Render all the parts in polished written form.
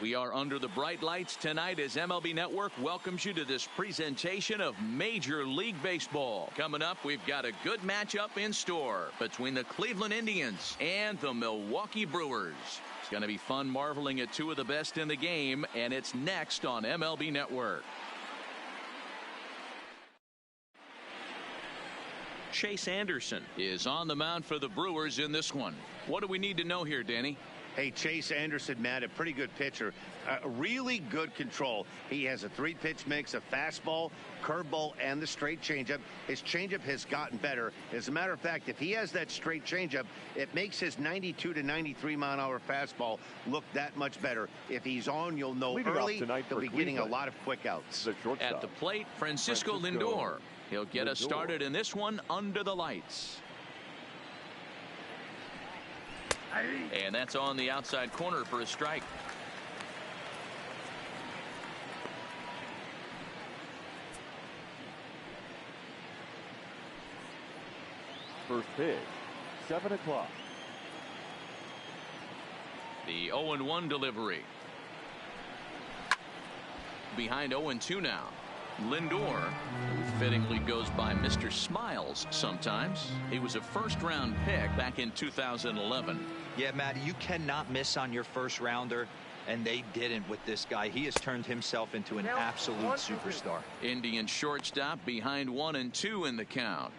We are under the bright lights tonight as MLB Network welcomes you to this presentation of Major League Baseball. Coming up, we've got a good matchup in store between the Cleveland Indians and the Milwaukee Brewers. It's going to be fun marveling at two of the best in the game, and it's next on MLB Network. Chase Anderson is on the mound for the Brewers in this one. What do we need to know here, Danny? Hey, Chase Anderson, Matt, a pretty good pitcher. Really good control. He has a 3-pitch mix, a fastball, curveball, and the straight changeup. His changeup has gotten better. As a matter of fact, if he has that straight changeup, it makes his 92 to 93 mile-an-hour fastball look that much better. If he's on, you'll know early he'll be getting a lot of quick outs. At the plate, Francisco Lindor. He'll get us started in this one under the lights. And that's on the outside corner for a strike. First pitch, 7 o'clock. The 0-1 delivery. Behind 0-2 now. Lindor, who fittingly goes by Mr. Smiles sometimes. He was a first-round pick back in 2011. Yeah, Matt, you cannot miss on your first rounder, and they didn't with this guy. He has turned himself into an absolute superstar. Indian shortstop behind 1-2 in the count.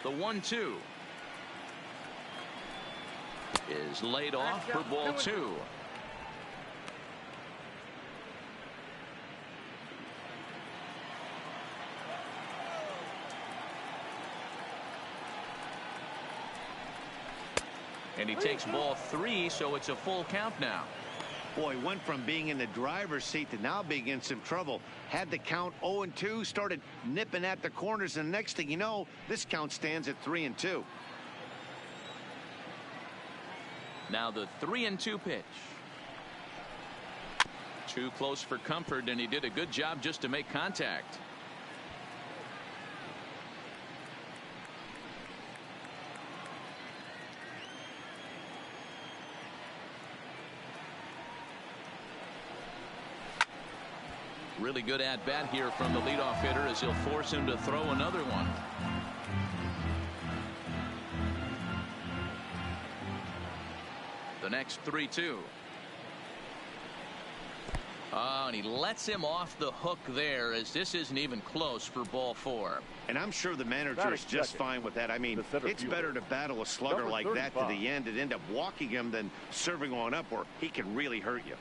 The 1-2 is laid off for ball 2. And he takes ball 3, so it's a full count now. Boy, went from being in the driver's seat to now being in some trouble. Had the count 0-2, started nipping at the corners, and next thing you know, this count stands at 3-2. Now the 3-2 pitch. Too close for comfort, and he did a good job just to make contact. Really good at bat here from the leadoff hitter as he'll force him to throw another one. The next 3-2. Oh, and he lets him off the hook there as this isn't even close for ball 4. And I'm sure the manager is just fine with that. I mean, it's better to battle a slugger like that to the end and end up walking him than serving one up where he can really hurt you.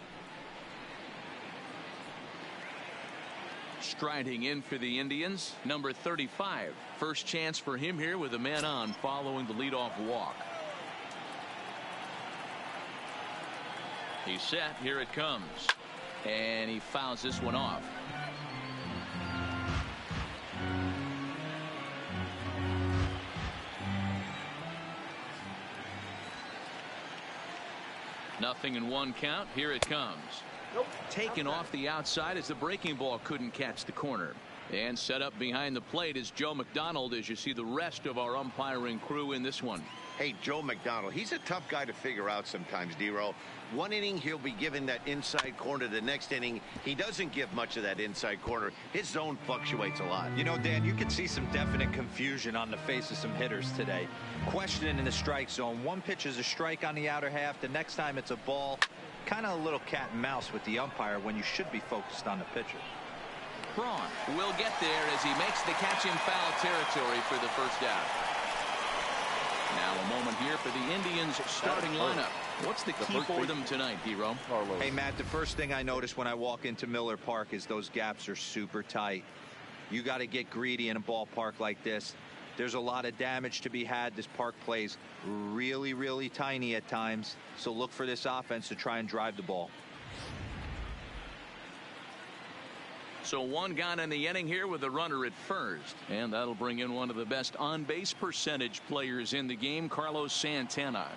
Striding in for the Indians, number 35. First chance for him here with a man on following the leadoff walk. He's set. Here it comes. And he fouls this one off. Nothing in 1 count. Here it comes. Taken off the outside as the breaking ball couldn't catch the corner. And set up behind the plate is Joe McDonald as you see the rest of our umpiring crew in this one. Hey, Joe McDonald, he's a tough guy to figure out sometimes, D-Row. One inning, he'll be given that inside corner. The next inning, he doesn't give much of that inside corner. His zone fluctuates a lot. You know, Dan, you can see some definite confusion on the face of some hitters today. Questioning in the strike zone. One pitch is a strike on the outer half. The next time it's a ball. Kind of a little cat and mouse with the umpire when you should be focused on the pitcher. Braun will get there as he makes the catch in foul territory for the first out. Now a moment here for the Indians starting lineup. What's the key for them tonight, D-Ro? Hey, Matt, the first thing I notice when I walk into Miller Park is those gaps are super tight. You got to get greedy in a ballpark like this. There's a lot of damage to be had. This park plays really, really tiny at times. So look for this offense to try and drive the ball. So one gone in the inning here with a runner at first. And that'll bring in one of the best on-base percentage players in the game, Carlos Santana.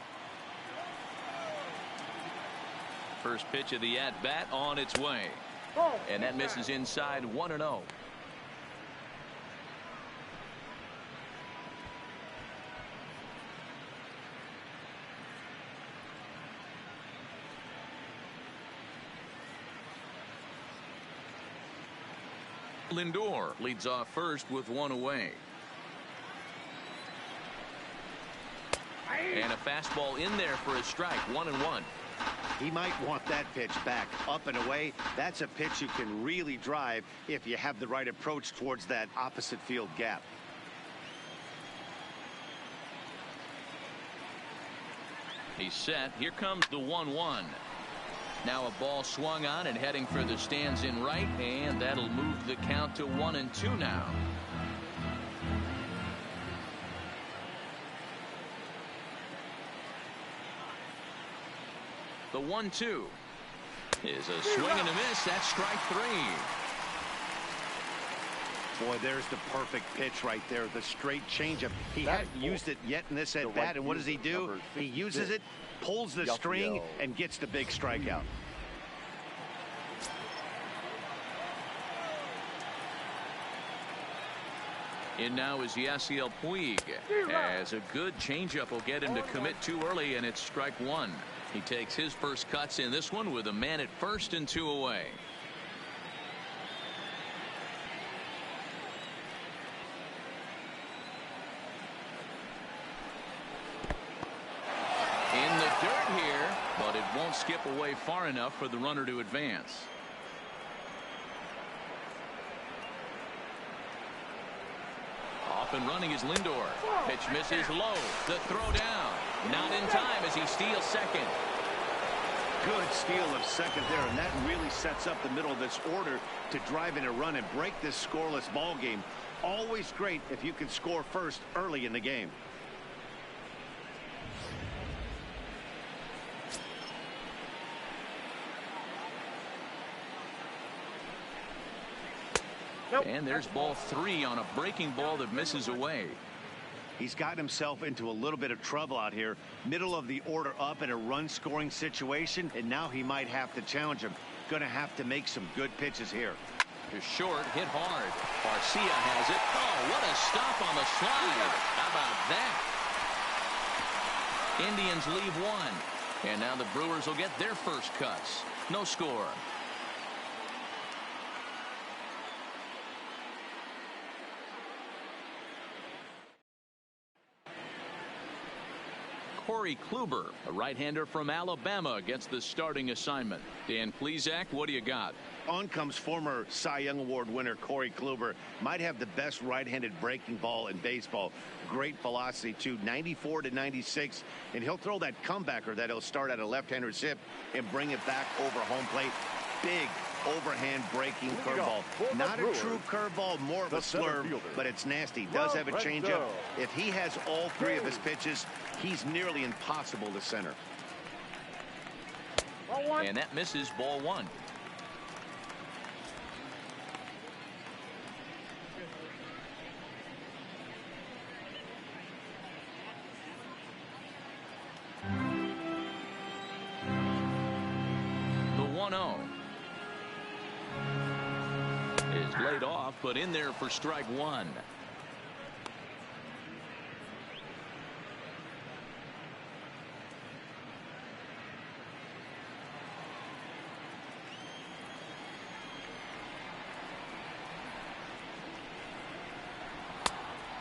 First pitch of the at-bat on its way. And that misses inside 1-0. Lindor leads off first with one away. And a fastball in there for a strike. 1-1. He might want that pitch back. Up and away. That's a pitch you can really drive if you have the right approach towards that opposite field gap. He's set. Here comes the 1-1. Now a ball swung on and heading for the stands in right, and that'll move the count to 1-2 now. The 1-2 is a swing and a miss. That's strike 3. Boy, there's the perfect pitch right there. The straight changeup. He hadn't used it yet in this at bat, and what does he do? He uses it, pulls the string, and gets the big strikeout. In now is Yasiel Puig. As a good changeup will get him to commit too early, and it's strike 1. He takes his first cuts in this one with a man at first and 2 away. In the dirt here, but it won't skip away far enough for the runner to advance. Off and running is Lindor. Pitch misses low. The throw down. Not in time as he steals second. Good steal of second there, and that really sets up the middle of this order to drive in a run and break this scoreless ball game. Always great if you can score first early in the game. And there's ball 3 on a breaking ball that misses away. He's gotten himself into a little bit of trouble out here. Middle of the order up in a run scoring situation, and now he might have to challenge him. Going to have to make some good pitches here. To short, hit hard. Garcia has it. Oh, what a stop on the slide. How about that? Indians leave 1. And now the Brewers will get their first cuts. No score. Corey Kluber, a right-hander from Alabama, gets the starting assignment. Dan Plesac, what do you got? On comes former Cy Young Award winner Corey Kluber. Might have the best right-handed breaking ball in baseball. Great velocity too, 94 to 96, and he'll throw that comebacker that he'll start at a left-hander's hip and bring it back over home plate. Big overhand breaking curveball. Not a true curveball, more of a slurve, but it's nasty. Does have a changeup. If he has all 3 of his pitches, he's nearly impossible to center. And that misses ball 1. The 1-0 is laid off, but in there for strike 1.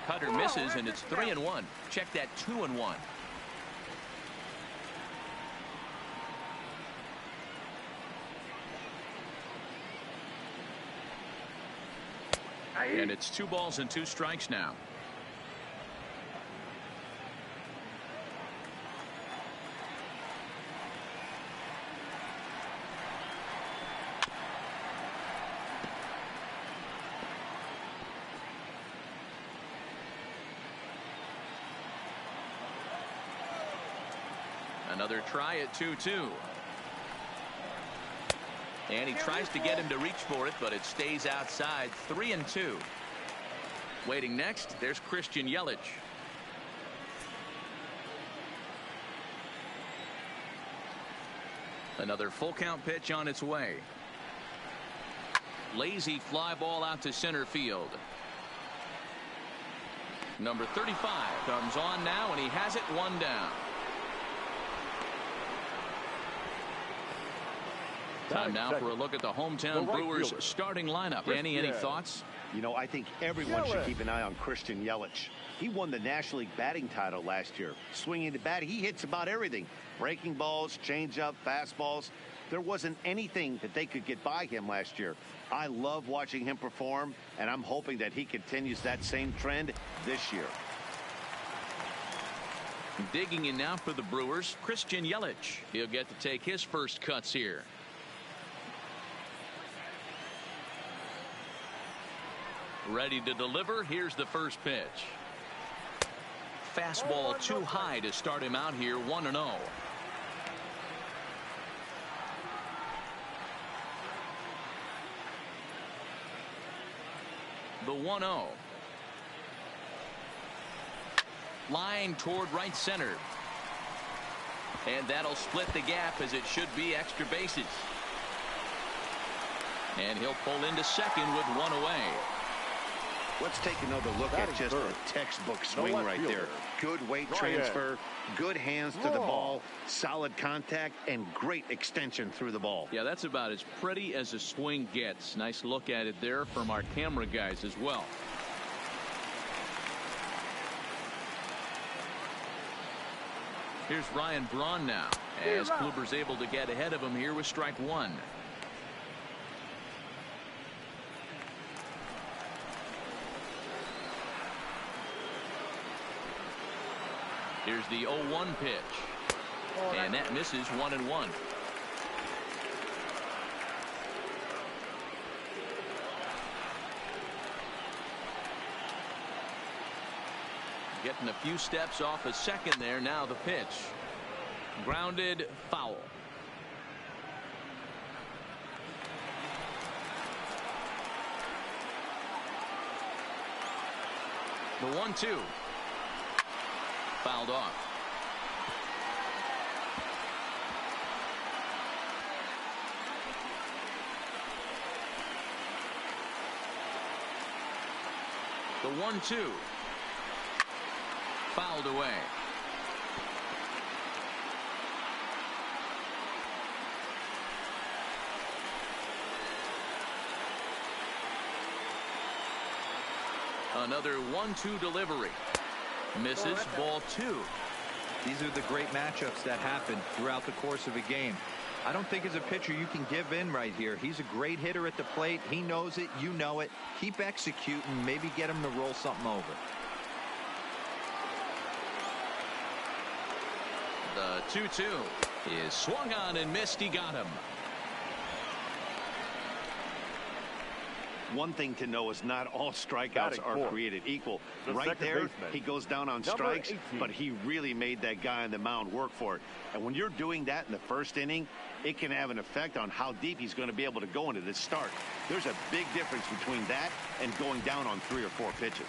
Cutter misses, and it's 3-1. Check that 2-1. And it's 2 balls and 2 strikes now. Another try at 2-2. And he tries to get him to reach for it, but it stays outside. 3-2. Waiting next, there's Christian Yelich. Another full count pitch on its way. Lazy fly ball out to center field. Number 35 comes on now, and he has it, one down. Time now for a look at the hometown Brewers starting lineup. Danny, any thoughts? You know, I think everyone should keep an eye on Christian Yelich. He won the National League batting title last year. Swinging the bat, he hits about everything. Breaking balls, changeup, fastballs. There wasn't anything that they could get by him last year. I love watching him perform, and I'm hoping that he continues that same trend this year. Digging in now for the Brewers, Christian Yelich. He'll get to take his first cuts here. Ready to deliver. Here's the first pitch. Fastball too high to start him out here, 1-0. The 1-0. Line toward right center. And that'll split the gap, as it should be extra bases. And he'll pull into second with one away. Let's take another look at just a textbook swing right there. Good weight transfer, good hands to the ball, solid contact, and great extension through the ball. Yeah, that's about as pretty as a swing gets. Nice look at it there from our camera guys as well. Here's Ryan Braun now, as Kluber's able to get ahead of him here with strike one. Here's the 0-1 pitch. And that misses, 1-1. Getting a few steps off a second there. Now the pitch. Grounded, foul. The 1-2. Fouled off. The 1-2. Fouled away. Another 1-2 delivery. Misses, ball two. These are the great matchups that happen throughout the course of a game. I don't think as a pitcher you can give in right here. He's a great hitter at the plate. He knows it. You know it. Keep executing. Maybe get him to roll something over. The 2-2 is swung on and missed. He got him. One thing to know is not all strikeouts are created equal. Right there, he goes down on strikes, but he really made that guy on the mound work for it. And when you're doing that in the first inning, it can have an effect on how deep he's going to be able to go into this start. There's a big difference between that and going down on 3 or 4 pitches.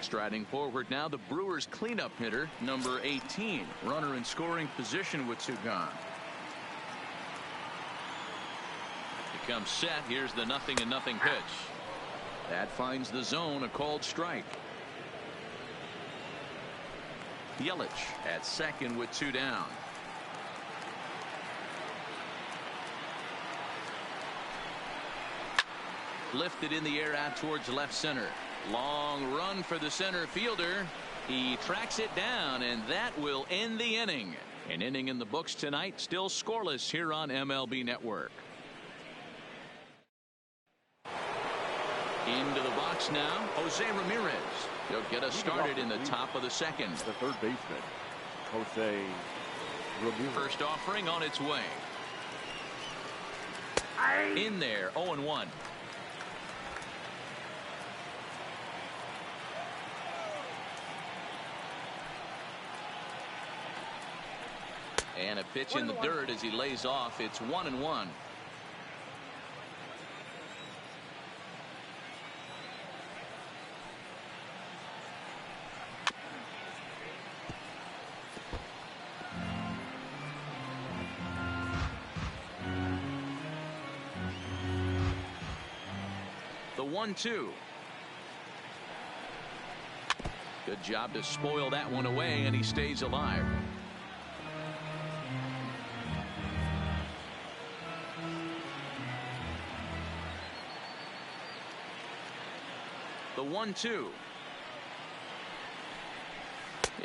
Striding forward now, the Brewers cleanup hitter, number 18. Runner in scoring position with 2 gone. Comes set. Here's the 0-0 pitch. That finds the zone, a called strike. Yelich at second with 2 down. Lifted in the air out towards left center. Long run for the center fielder. He tracks it down, and that will end the inning. An inning in the books tonight, still scoreless here on MLB Network. Into the box now, Jose Ramirez. He'll get us started in the top of the second. The third baseman, Jose Ramirez. First offering on its way. In there, 0-1. And a pitch in the dirt as he lays off. It's 1-1. The 1-2. Good job to spoil that one away, and he stays alive. The 1-2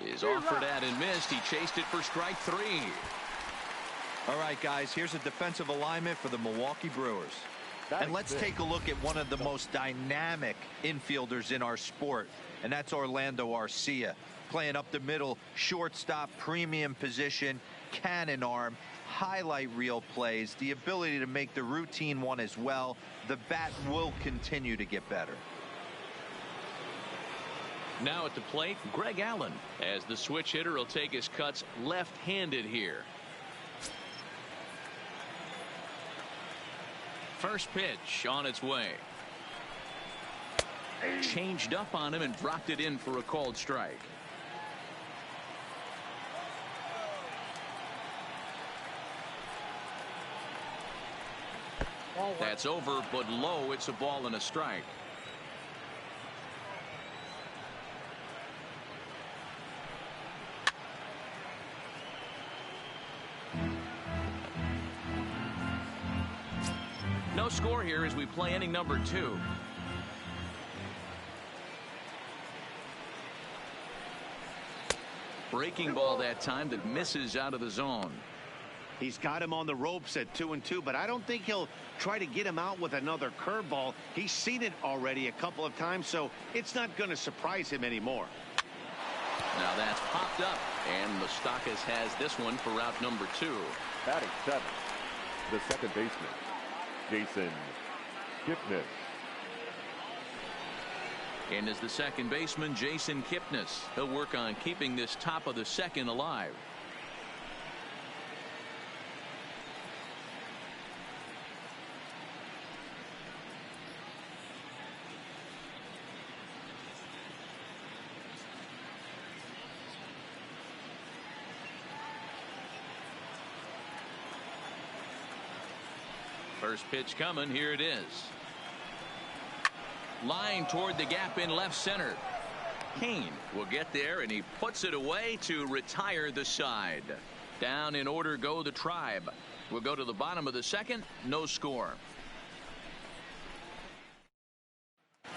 is offered at and missed. He chased it for strike 3. All right, guys, here's a defensive alignment for the Milwaukee Brewers. And let's take a look at one of the most dynamic infielders in our sport, and that's Orlando Arcia. Playing up the middle, shortstop, premium position, cannon arm, highlight reel plays, the ability to make the routine one as well. The bat will continue to get better. Now at the plate, Greg Allen, as the switch hitter will take his cuts left-handed here. First pitch on its way. Changed up on him and dropped it in for a called strike. That's over, but low. It's a ball and a strike. No score here as we play inning number 2. Breaking ball that time that misses out of the zone. He's got him on the ropes at 2-2, but I don't think he'll try to get him out with another curveball. He's seen it already a couple of times, so it's not going to surprise him anymore. Now that's popped up, and Moustakas has this one for route number 2. Batting 7, the second baseman, Jason Kipnis. And as the second baseman, Jason Kipnis. He'll work on keeping this top of the second alive. First pitch coming. Here it is. Line toward the gap in left center. Kane will get there, and he puts it away to retire the side. Down in order go the Tribe. We'll go to the bottom of the second. No score. The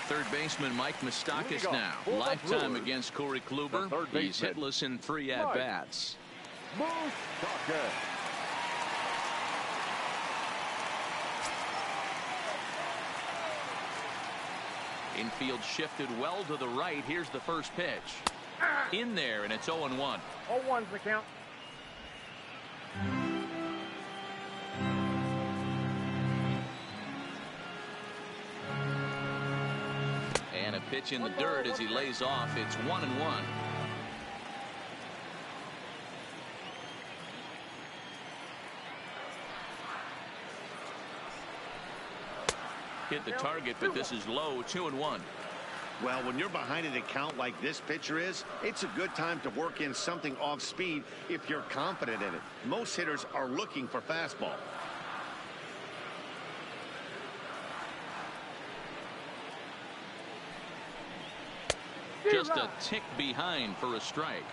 third baseman, Mike Moustakas, now. Lifetime against Corey Kluber. He's hitless in 3 at-bats. Moustakas. Infield shifted well to the right. Here's the first pitch. In there, and it's 0-1. 0-1's the count. And a pitch in the dirt as he lays off. It's 1-1. Hit the target, but this is low. 2-1. Well, when you're behind an account like this pitcher is, it's a good time to work in something off speed if you're confident in it. Most hitters are looking for fastball. Just a tick behind for a strike.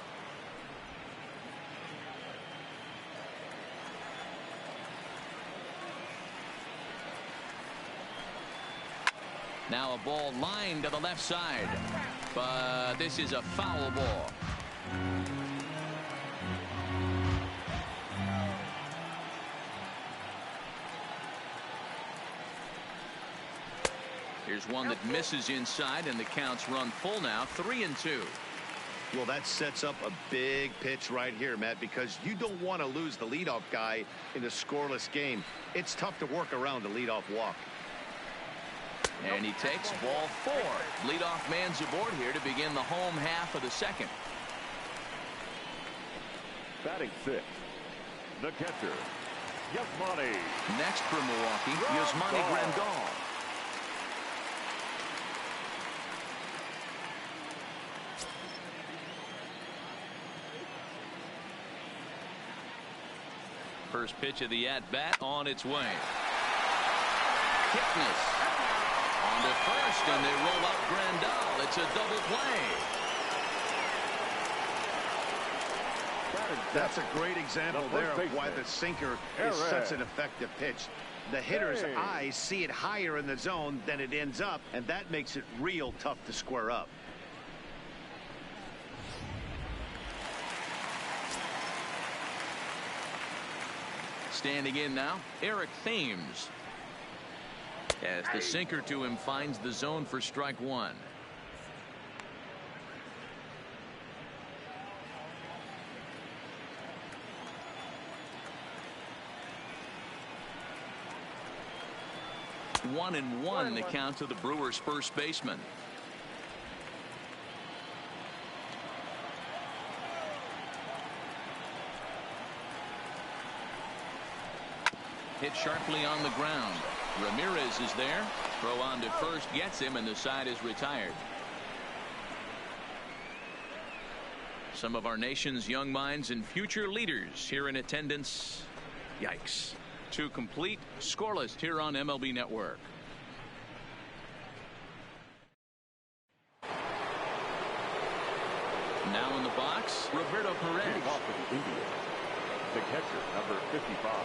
Now a ball lined to the left side, but this is a foul ball. Here's one that misses inside, and the counts run full now. 3-2. Well, that sets up a big pitch right here, Matt, because you don't want to lose the leadoff guy in a scoreless game. It's tough to work around a leadoff walk. And he takes ball 4. Leadoff man's aboard here to begin the home half of the second. Batting 6, the catcher, Yasmani. Next for Milwaukee, Yasmani Grandal. First pitch of the at-bat on its way. Kipnis on to first, and they roll up Grandal. It's a double play. That's a great example there of why the sinker is such an effective pitch. The hitter's eyes see it higher in the zone than it ends up, and that makes it real tough to square up. Standing in now, Eric Thames. As the sinker to him finds the zone for strike one. One and one the count to the Brewers' first baseman. Hit sharply on the ground. Ramirez is there. Throw on to first gets him, and the side is retired. Some of our nation's young minds and future leaders here in attendance. Yikes. To complete, scoreless here on MLB Network. Now in the box, Roberto Perez. Leading off for the Indians, the catcher, number 55,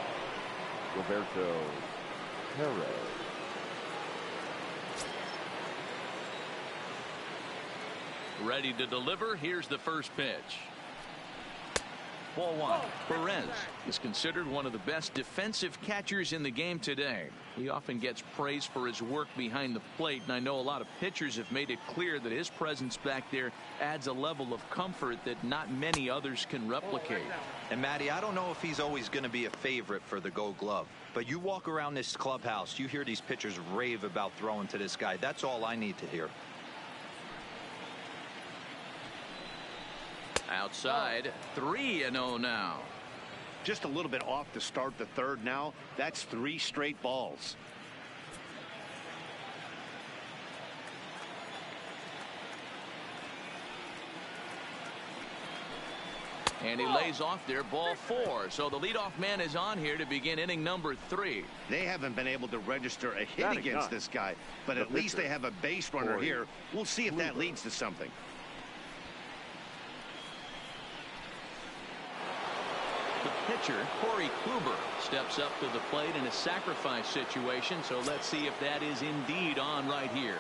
Roberto Perez. Ready to deliver. Here's the first pitch. Ball one. Perez is considered one of the best defensive catchers in the game today. He often gets praise for his work behind the plate, and I know a lot of pitchers have made it clear that his presence back there adds a level of comfort that not many others can replicate. And Matty, I don't know if he's always going to be a favorite for the Gold Glove, but you walk around this clubhouse, you hear these pitchers rave about throwing to this guy. That's all I need to hear. Outside, 3-0 now. Just a little bit off to start the third now. That's 3 straight balls. And he lays off there, ball 4. So the leadoff man is on here to begin inning number 3. They haven't been able to register a hit against this guy, but at least they have a base runner here. We'll see if that leads to something. The pitcher, Corey Kluber, steps up to the plate in a sacrifice situation, so let's see if that is indeed on right here.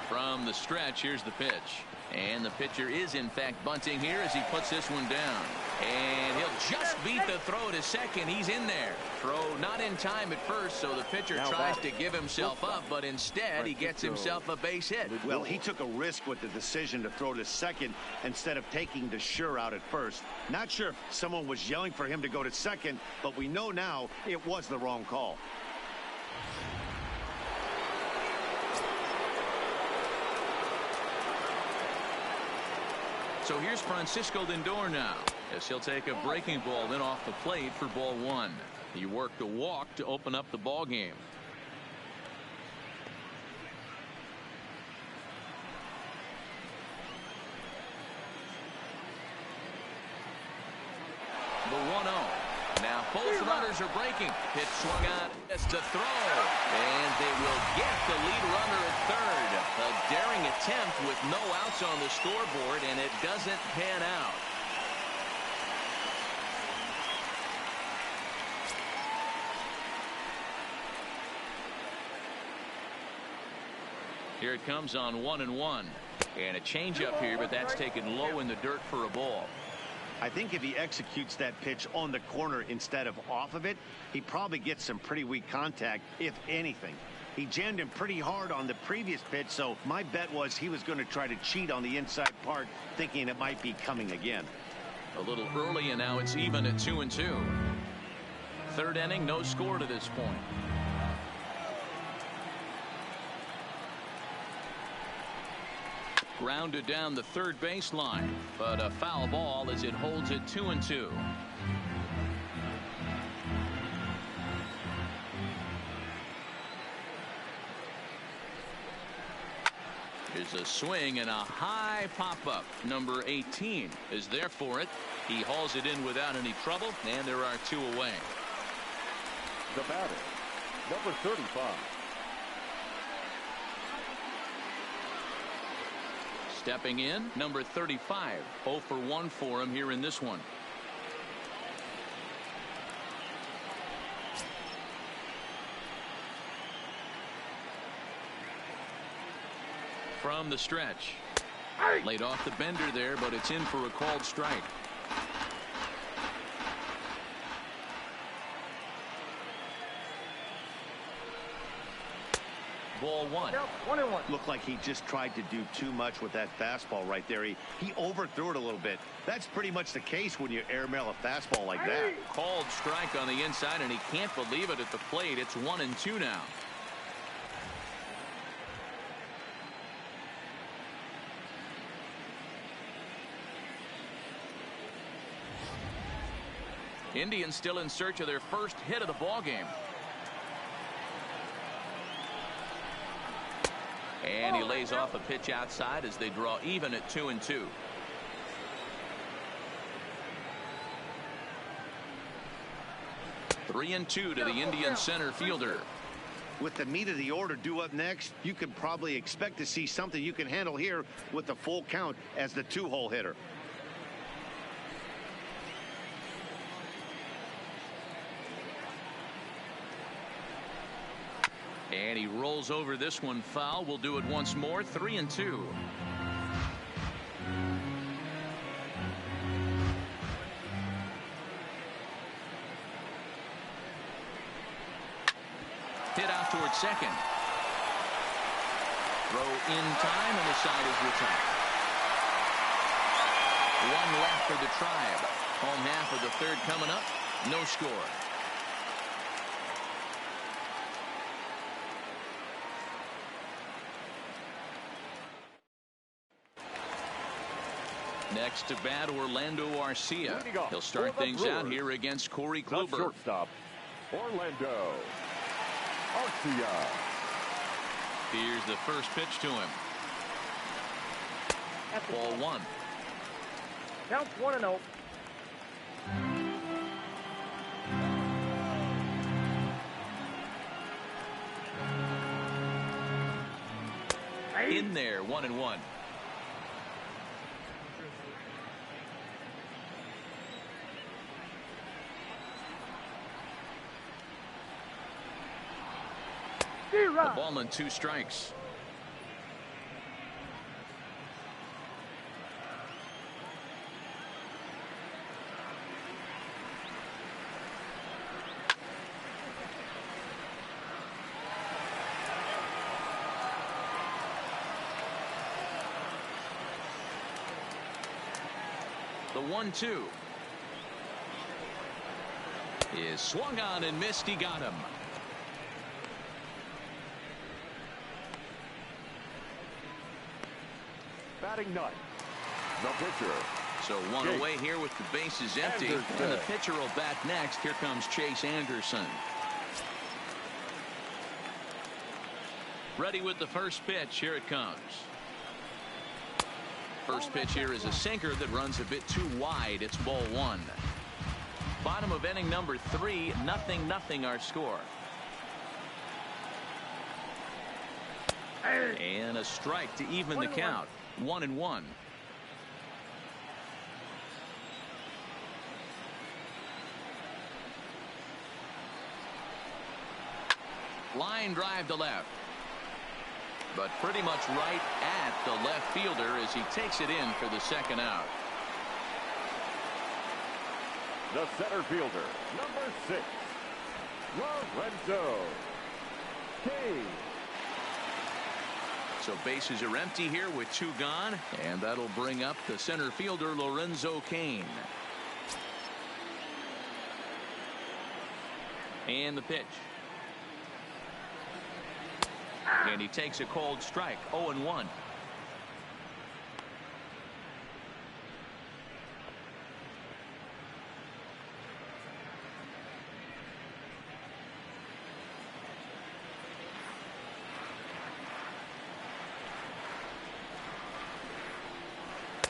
From the stretch, here's the pitch. And the pitcher is, in fact, bunting here as he puts this one down. And he'll just beat the throw to second. He's in there. Throw not in time at first, so the pitcher tries to give himself up, but instead he gets himself a base hit. Well, he took a risk with the decision to throw to second instead of taking the sure out at first. Not sure if someone was yelling for him to go to second, but we know now it was the wrong call. So here's Francisco Lindor now, as he'll take a breaking ball in off the plate for ball 1. He worked a walk to open up the ball game. The 1-0. Now both runners are breaking. Pitch swung on. It's the throw. And they will get the lead runner at third. A daring attempt with no outs on the scoreboard, and it doesn't pan out. Here it comes on 1-1. And a changeup here, but that's taken low in the dirt for a ball. I think if he executes that pitch on the corner instead of off of it, he probably gets some pretty weak contact, if anything. He jammed him pretty hard on the previous pitch, so my bet was he was going to try to cheat on the inside part, thinking it might be coming again. A little early, and now it's even at 2-2. Third inning, no score to this point. Grounded down the third baseline, but a foul ball as it holds it 2-2. Here's a swing and a high pop-up. Number 18 is there for it. He hauls it in without any trouble, and there are 2 away. The batter, number 35. Stepping in, number 35. 0 for 1 for him here in this one. From the stretch. Laid off the bender there, but it's in for a called strike. Ball 1. 1-1. Looked like he just tried to do too much with that fastball right there. He overthrew it a little bit. That's pretty much the case when you airmail a fastball like that. Called strike on the inside, and he can't believe it at the plate. It's 1-2 now. Indians still in search of their first hit of the ball game. And he lays off a pitch outside as they draw even at 2-2. Three and 2 to the Indian center fielder. With the meat of the order due up next, you can probably expect to see something you can handle here with the full count as the 2-hole hitter. And he rolls over this one foul. We'll do it once more. 3-2. Hit out towards second. Throw in time, and the side is retired. One left for the Tribe. Home half of the third coming up. No score. Next to bat, Orlando Arcia. He'll start things out here against Corey The Kluber. shortstop, Orlando Arcia. Here's the first pitch to him. Ball 1. Count 1-0. In there, 1-1. A ball and 2 strikes. The 1-2 is swung on and missed. He got him. Batting ninth, the pitcher. So one away here with the bases empty. Anderson. And the pitcher will bat next. Here comes Chase Anderson. Ready with the first pitch. Here it comes. First pitch here is a sinker that runs a bit too wide. It's ball 1. Bottom of inning number 3. 0-0 our score. And a strike to even the count. 1-1. Line drive to left. But pretty much right at the left fielder as he takes it in for the second out. The center fielder, number 6, Lorenzo Kane. So bases are empty here with 2 gone, and that'll bring up the center fielder Lorenzo Kane. And the pitch. And he takes a cold strike. 0-1.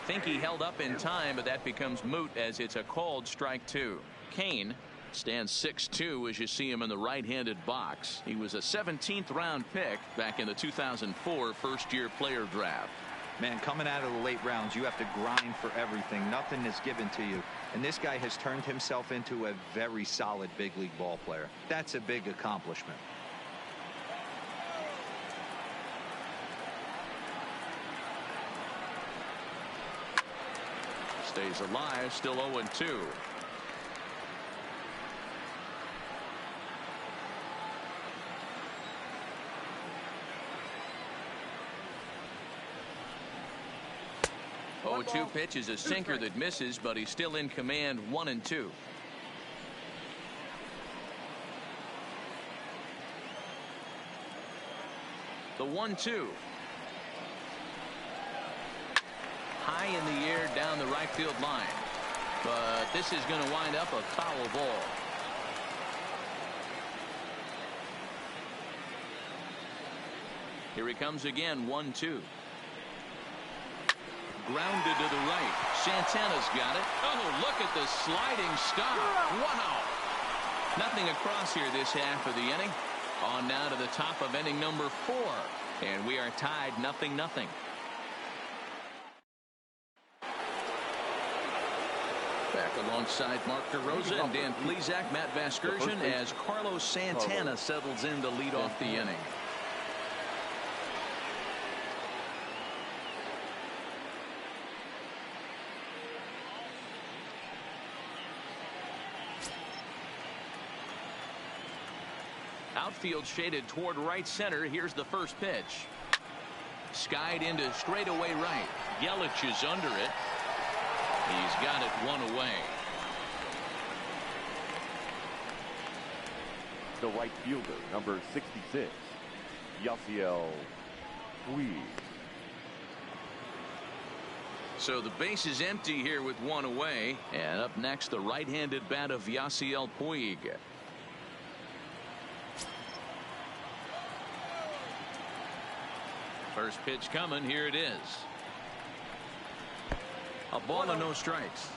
Think he held up in time, but that becomes moot as it's a called strike 2. Kane Stands 6'2" as you see him in the right-handed box. He was a 17th round pick back in the 2004 first-year player draft. Man, coming out of the late rounds, you have to grind for everything. Nothing is given to you. And this guy has turned himself into a very solid big league ball player. That's a big accomplishment. Stays alive, still 0-2. Oh, 2 pitch is a sinker that misses, but he's still in command. 1-2. The 1-2. High in the air down the right field line, but this is going to wind up a foul ball. Here he comes again. 1-2. Grounded to the right. Santana's got it. Oh, look at the sliding stop. Wow. Nothing across here this half of the inning. On now to the top of inning number 4. And we are tied 0-0. Back alongside Mark DeRosa and Dan Plesac, Matt Vasgersian, as Carlos Santana settles in to lead off the inning. Outfield shaded toward right center. Here's the first pitch. Skied into straightaway right. Yelich is under it. He's got it 1 away. The right fielder, number 66, Yasiel Puig. So the base is empty here with 1 away. And up next, the right-handed bat of Yasiel Puig. First pitch coming. Here it is. A ball and no strikes.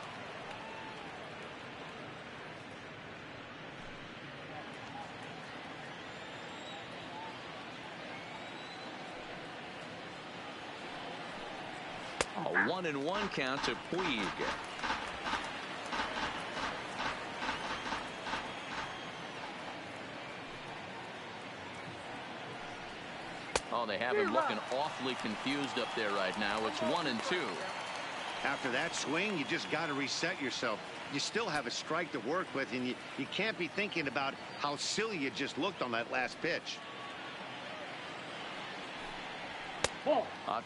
A 1-1 count to Puig. Oh, they have him looking awfully confused up there right now. It's 1-2. After that swing, you just got to reset yourself. You still have a strike to work with, and you can't be thinking about how silly you just looked on that last pitch.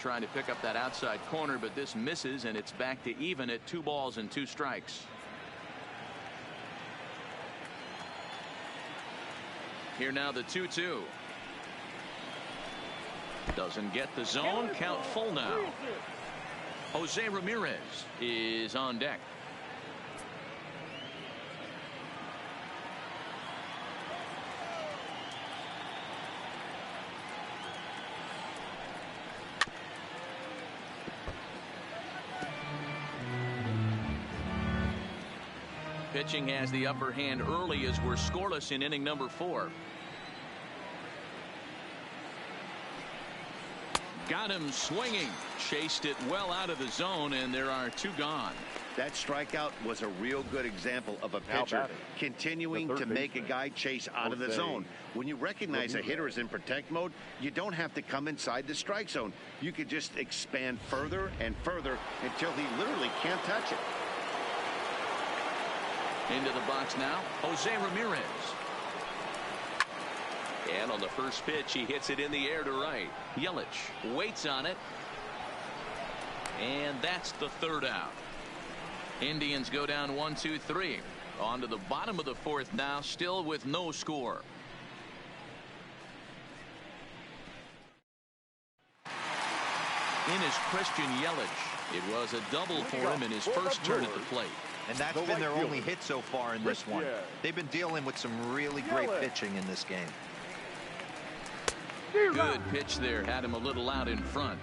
Trying to pick up that outside corner, but this misses, and it's back to even at 2 balls and 2 strikes. Here now the 2-2. Doesn't get the zone. Count full now. Jose Ramirez is on deck. Pitching has the upper hand early as we're scoreless in inning number 4. Got him swinging. Chased it well out of the zone, and there are 2 gone. That strikeout was a real good example of a pitcher continuing to make a guy chase out of the zone. When you recognize a hitter is in protect mode, you don't have to come inside the strike zone. You could just expand further and further until he literally can't touch it. Into the box now, Jose Ramirez. And on the first pitch, he hits it in the air to right. Yelich waits on it. And that's the 3rd out. Indians go down 1-2-3. On to the bottom of the 4th now, still with no score. In is Christian Yelich. It was a double for him in his first turn at the plate. And that's been their only hit so far in this one. They've been dealing with some really great pitching in this game. Good pitch there. Had him a little out in front.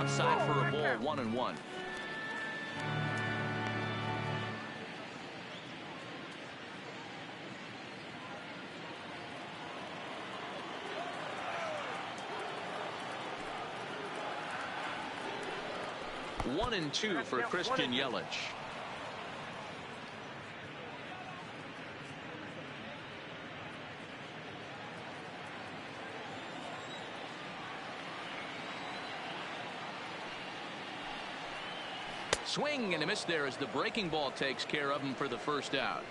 outside for a ball, 1-1. One and two for Christian Yelich. Swing and a miss there as the breaking ball takes care of him for the first out.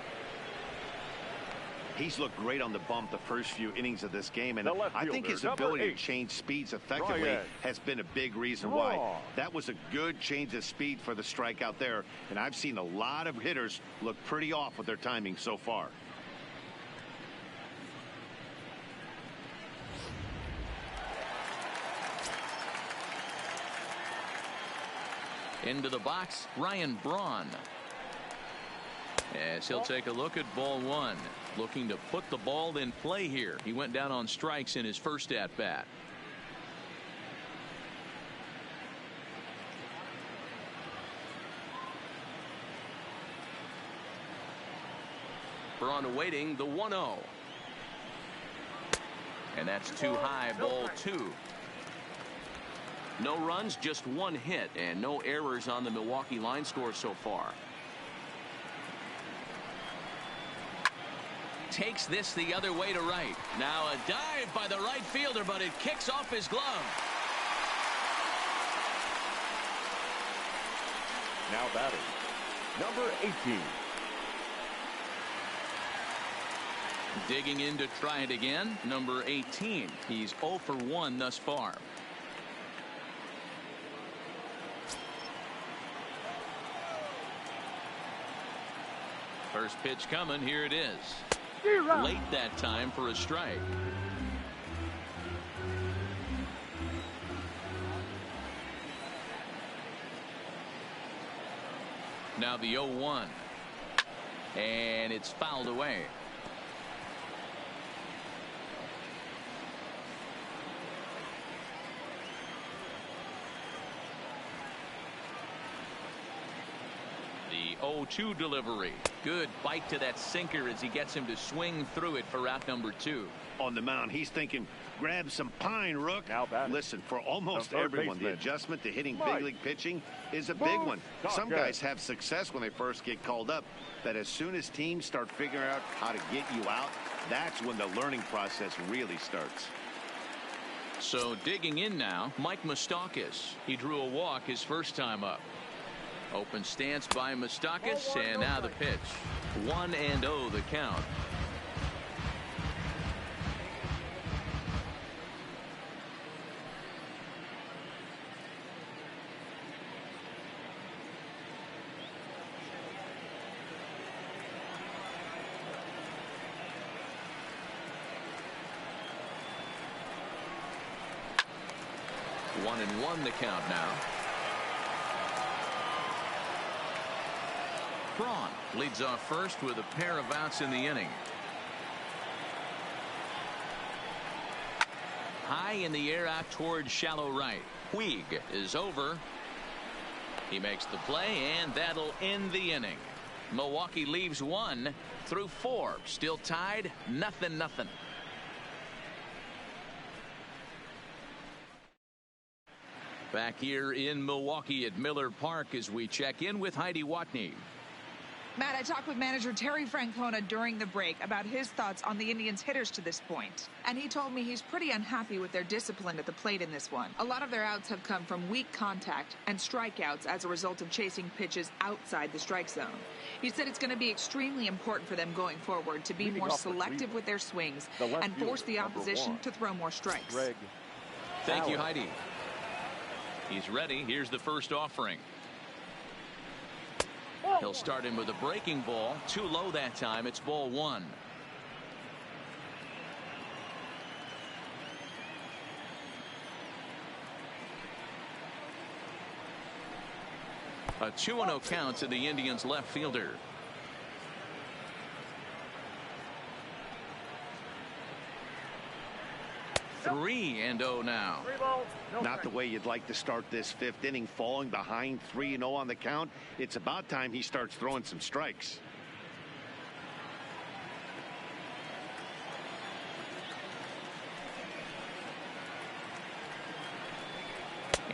He's looked great on the bump the first few innings of this game, and I think his ability to change speeds effectively has been a big reason why. That was a good change of speed for the strikeout there, and I've seen a lot of hitters look pretty off with their timing so far. Into the box, Ryan Braun. As he'll take a look at ball one. Looking to put the ball in play here. He went down on strikes in his first at bat. Braun awaiting the 1-0. And that's too high, ball two. No runs, just one hit, and no errors on the Milwaukee line score so far. Takes this the other way to right. Now a dive by the right fielder, but it kicks off his glove. Now batting, number 18. Digging in to try it again, number 18. He's 0 for 1 thus far. First pitch coming, here it is. Late that time for a strike. Now the 0-1. And it's fouled away. The 0-2 delivery. Good bite to that sinker as he gets him to swing through it for out number 2. On the mound, he's thinking, grab some pine, Rook. Listen, for almost everyone, the adjustment to hitting big league pitching is a big one. Some guys have success when they first get called up, but as soon as teams start figuring out how to get you out, that's when the learning process really starts. So digging in now, Mike Moustakas. He drew a walk his first time up. Open stance by Moustakas, and now the pitch. 1-0 the count. One and one the count now. Braun leads off first with a pair of outs in the inning. High in the air out toward shallow right. Puig is over. He makes the play, and that'll end the inning. Milwaukee leaves 1 through 4. Still tied, 0-0. Back here in Milwaukee at Miller Park as we check in with Heidi Watney. Matt, I talked with manager Terry Francona during the break about his thoughts on the Indians' hitters to this point. And he told me he's pretty unhappy with their discipline at the plate in this one. A lot of their outs have come from weak contact and strikeouts as a result of chasing pitches outside the strike zone. He said it's going to be extremely important for them going forward to be more selective with their swings and force the opposition to throw more strikes. Thank you, Heidi. He's ready. Here's the first offering. He'll start him with a breaking ball. Too low that time. It's ball 1. A 2-0 count to the Indians left fielder. 3-0 now. 3 balls, no Not the strikes. way you'd like to start this 5th inning, falling behind 3-0 on the count. It's about time he starts throwing some strikes.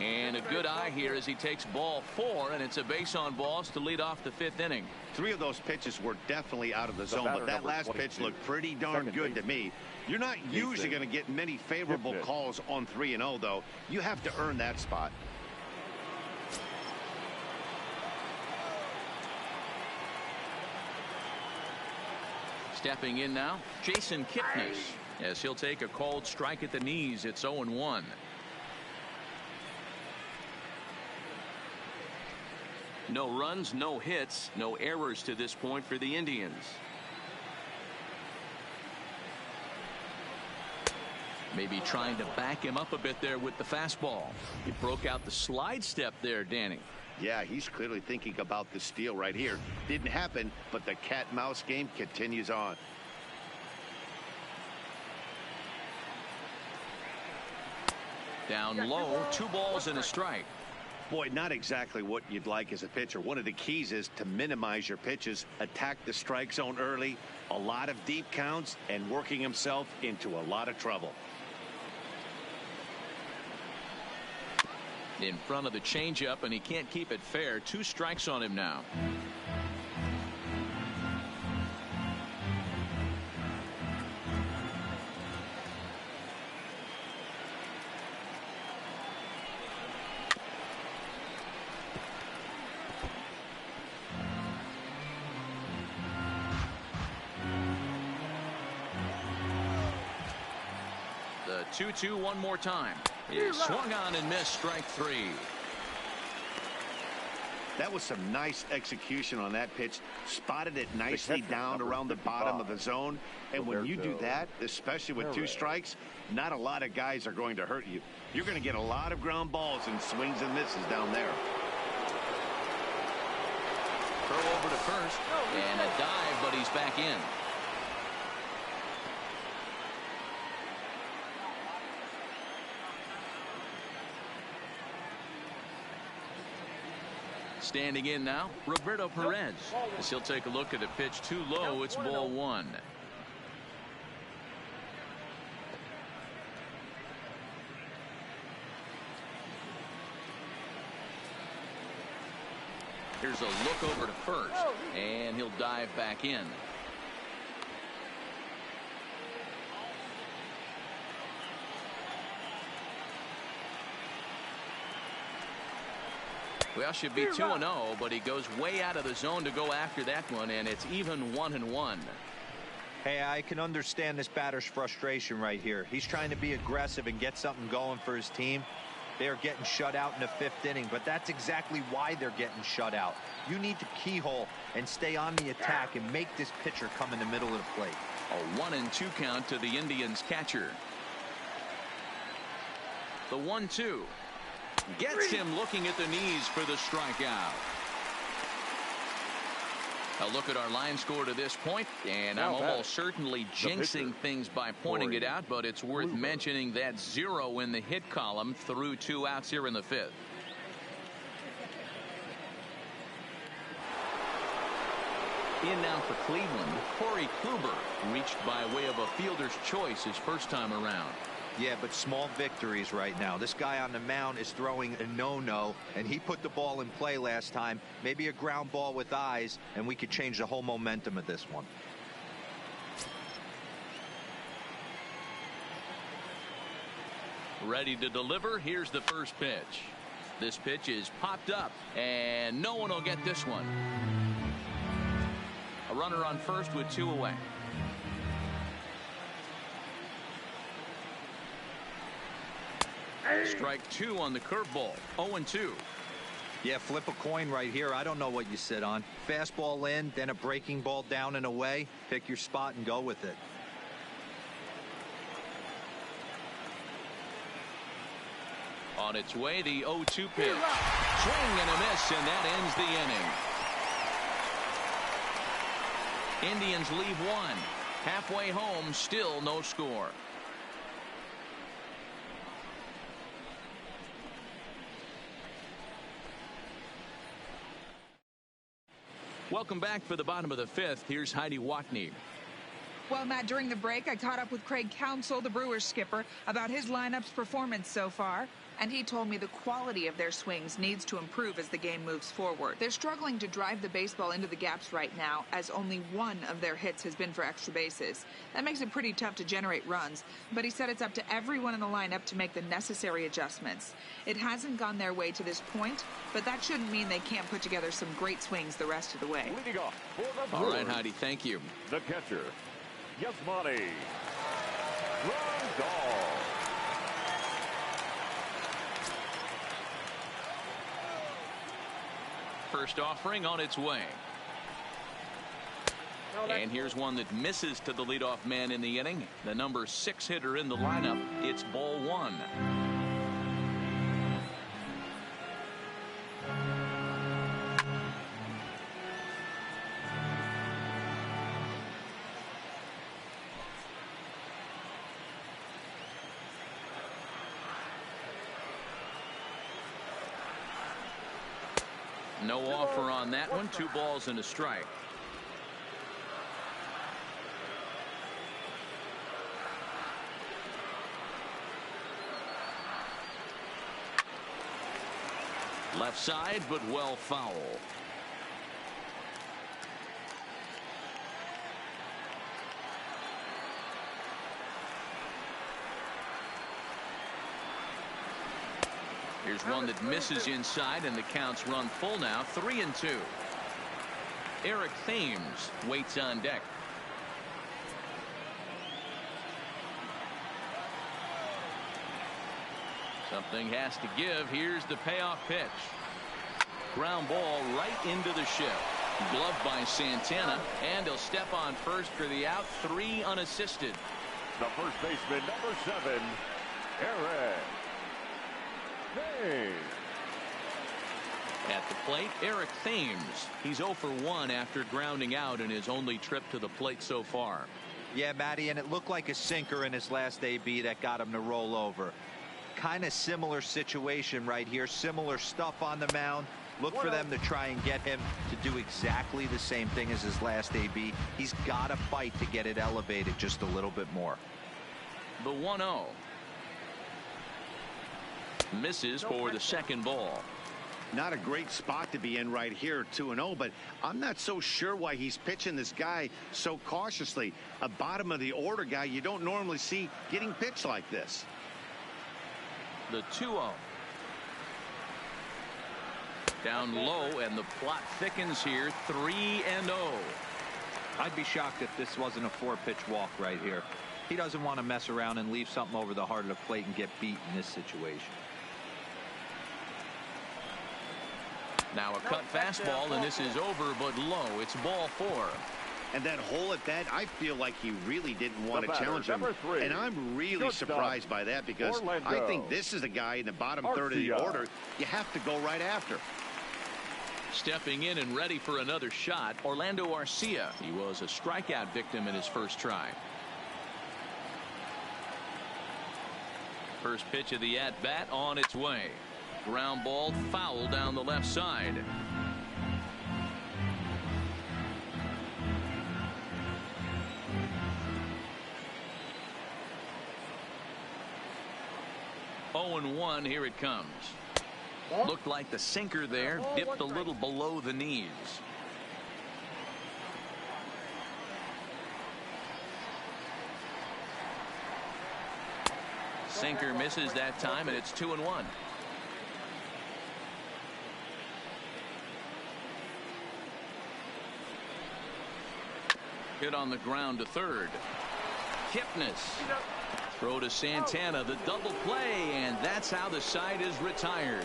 And a good eye here as he takes ball 4, and it's a base on balls to lead off the 5th inning. 3 of those pitches were definitely out of the zone, batter but that number last 22, pitch looked pretty darn second good to baseman. me. You're not usually going to get many favorable Good pitch. calls on 3-0, though. You have to earn that spot. Stepping in now, Jason Kipnis, as he'll take a called strike at the knees. It's 0-1. No runs, no hits, no errors to this point for the Indians. Maybe trying to back him up a bit there with the fastball. He broke out the slide step there, Danny. Yeah, he's clearly thinking about the steal right here. Didn't happen, but the cat-mouse game continues on. Down low, 2 balls and a strike. Boy, not exactly what you'd like as a pitcher. One of the keys is to minimize your pitches, attack the strike zone early, a lot of deep counts, and working himself into a lot of trouble. In front of the changeup, and he can't keep it fair. 2 strikes on him now. The 2-2 one more time. He swung on and missed, strike 3. That was some nice execution on that pitch. Spotted it nicely catcher, down number around the 55. bottom of the zone. And when you do Roberto that, especially with 2 Perez. strikes, not a lot of guys are going to hurt you. You're going to get a lot of ground balls and swings and misses down there. Throw over to first, and a dive, but he's back in. Standing in now, Roberto Perez, as he'll take a look at a pitch too low. It's ball 1. Here's a look over to first, and he'll dive back in. Well, should be 2-0, but he goes way out of the zone to go after that one, and it's even 1-1. Hey, I can understand this batter's frustration right here. He's trying to be aggressive and get something going for his team. They're getting shut out in the 5th inning, but that's exactly why they're getting shut out. You need to keyhole and stay on the attack and make this pitcher come in the middle of the plate. A 1-2 count to the Indians catcher. The 1-2 gets him looking at the knees for the strikeout. A look at our line score to this point, and I'm almost certainly jinxing things by pointing it out, but it's worth mentioning that 0 in the hit column through 2 outs here in the 5th. In now for Cleveland, Corey Kluber, reached by way of a fielder's choice his first time around. Yeah, but small victories right now. This guy on the mound is throwing a no-no, and he put the ball in play last time. Maybe a ground ball with eyes, and we could change the whole momentum of this one. Ready to deliver. Here's the first pitch. This pitch is popped up, and no one will get this one. A runner on first with 2 away. Strike 2 on the curveball. 0-2. Yeah, flip a coin right here. I don't know what you sit on. Fastball in, then a breaking ball down and away. Pick your spot and go with it. On its way, the 0-2 pitch. Swing and a miss, and that ends the inning. Indians leave 1. Halfway home, still no score. Welcome back for the bottom of the fifth. Here's Heidi Watney. Well, Matt, during the break, I caught up with Craig Counsell, the Brewers skipper, about his lineup's performance so far. And he told me the quality of their swings needs to improve as the game moves forward. They're struggling to drive the baseball into the gaps right now, as only one of their hits has been for extra bases. That makes it pretty tough to generate runs, but he said it's up to everyone in the lineup to make the necessary adjustments. It hasn't gone their way to this point, but that shouldn't mean they can't put together some great swings the rest of the way. Leading off for the Brewers, all right, Heidi, thank you. The catcher, Yasmani Grandal. First offering on its way. And here's one that misses to the leadoff man in the inning. The number 6 hitter in the lineup. It's ball 1. No offer on that one. 2 balls and a strike. Left side, but well foul. Here's one that misses inside, and the count's run full now. 3-2. Eric Thames waits on deck. Something has to give. Here's the payoff pitch. Ground ball right into the shift. Gloved by Santana, and he'll step on first for the out. 3 unassisted. The first baseman, number 7, Eric Thames. At the plate, Eric Thames. He's 0 for 1 after grounding out in his only trip to the plate so far. Yeah, Matty, and it looked like a sinker in his last AB that got him to roll over. Kind of similar situation right here. Similar stuff on the mound. Look for them to try and get him to do exactly the same thing as his last AB. He's got to fight to get it elevated just a little bit more. The 1-0. Misses for the second ball. Not a great spot to be in right here, 2-0, but I'm not so sure why he's pitching this guy so cautiously. A bottom of the order guy you don't normally see getting pitched like this. The 2-0. Down low, and the plot thickens here. 3-0. I'd be shocked if this wasn't a 4-pitch walk right here. He doesn't want to mess around and leave something over the heart of the plate and get beat in this situation. Now a cut fastball, and this is over but low. It's ball 4. And that hole at that, I feel like he really didn't want to challenge him. And I'm really surprised by that, because I think this is a guy in the bottom third of the order you have to go right after. Stepping in and ready for another shot, Orlando Arcia. He was a strikeout victim in his first try. First pitch of the at-bat on its way. Ground ball foul down the left side. Oh, 0-1. Here it comes. Looked like the sinker there, dipped a little below the knees. Sinker misses that time, and it's 2-1. Hit on the ground to third. Kipnis. Throw to Santana, the double play, and that's how the side is retired.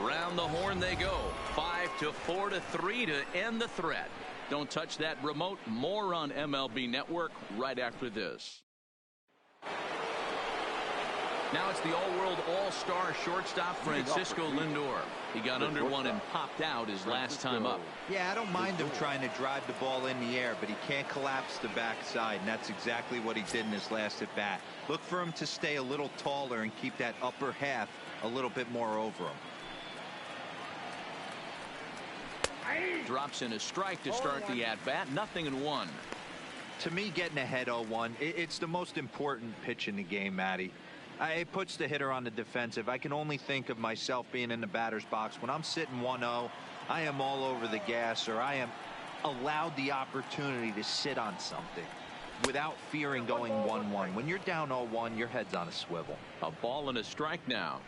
Around the horn they go. 5-4-3 to end the threat. Don't touch that remote. More on MLB Network right after this. Now it's the all-world all-star shortstop Francisco Lindor. He got under one and popped out his last time up. Yeah, I don't mind him trying to drive the ball in the air, but he can't collapse the backside, and that's exactly what he did in his last at bat. Look for him to stay a little taller and keep that upper half a little bit more over him. Drops in a strike to start the at-bat. 0-1. To me, getting ahead 0-1, it's the most important pitch in the game, Matty. It puts the hitter on the defensive. I can only think of myself being in the batter's box. When I'm sitting 1-0, I am all over the gas, or I am allowed the opportunity to sit on something without fearing going 1-1. When you're down 0-1, your head's on a swivel. A ball and a strike now.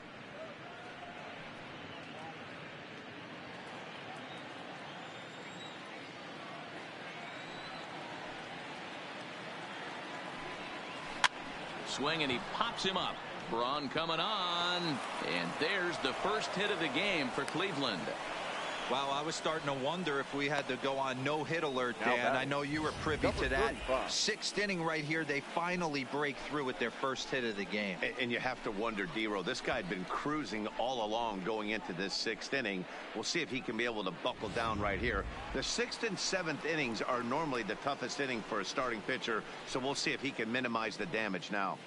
Swing, and he pops him up. Braun coming on, and there's the first hit of the game for Cleveland. Wow, I was starting to wonder if we had to go on no-hit alert, Dan. I know you were privy to that. 6th inning right here, they finally break through with their first hit of the game. And you have to wonder, D-Row, this guy had been cruising all along going into this 6th inning. We'll see if he can be able to buckle down right here. The 6th and 7th innings are normally the toughest inning for a starting pitcher, so we'll see if he can minimize the damage now.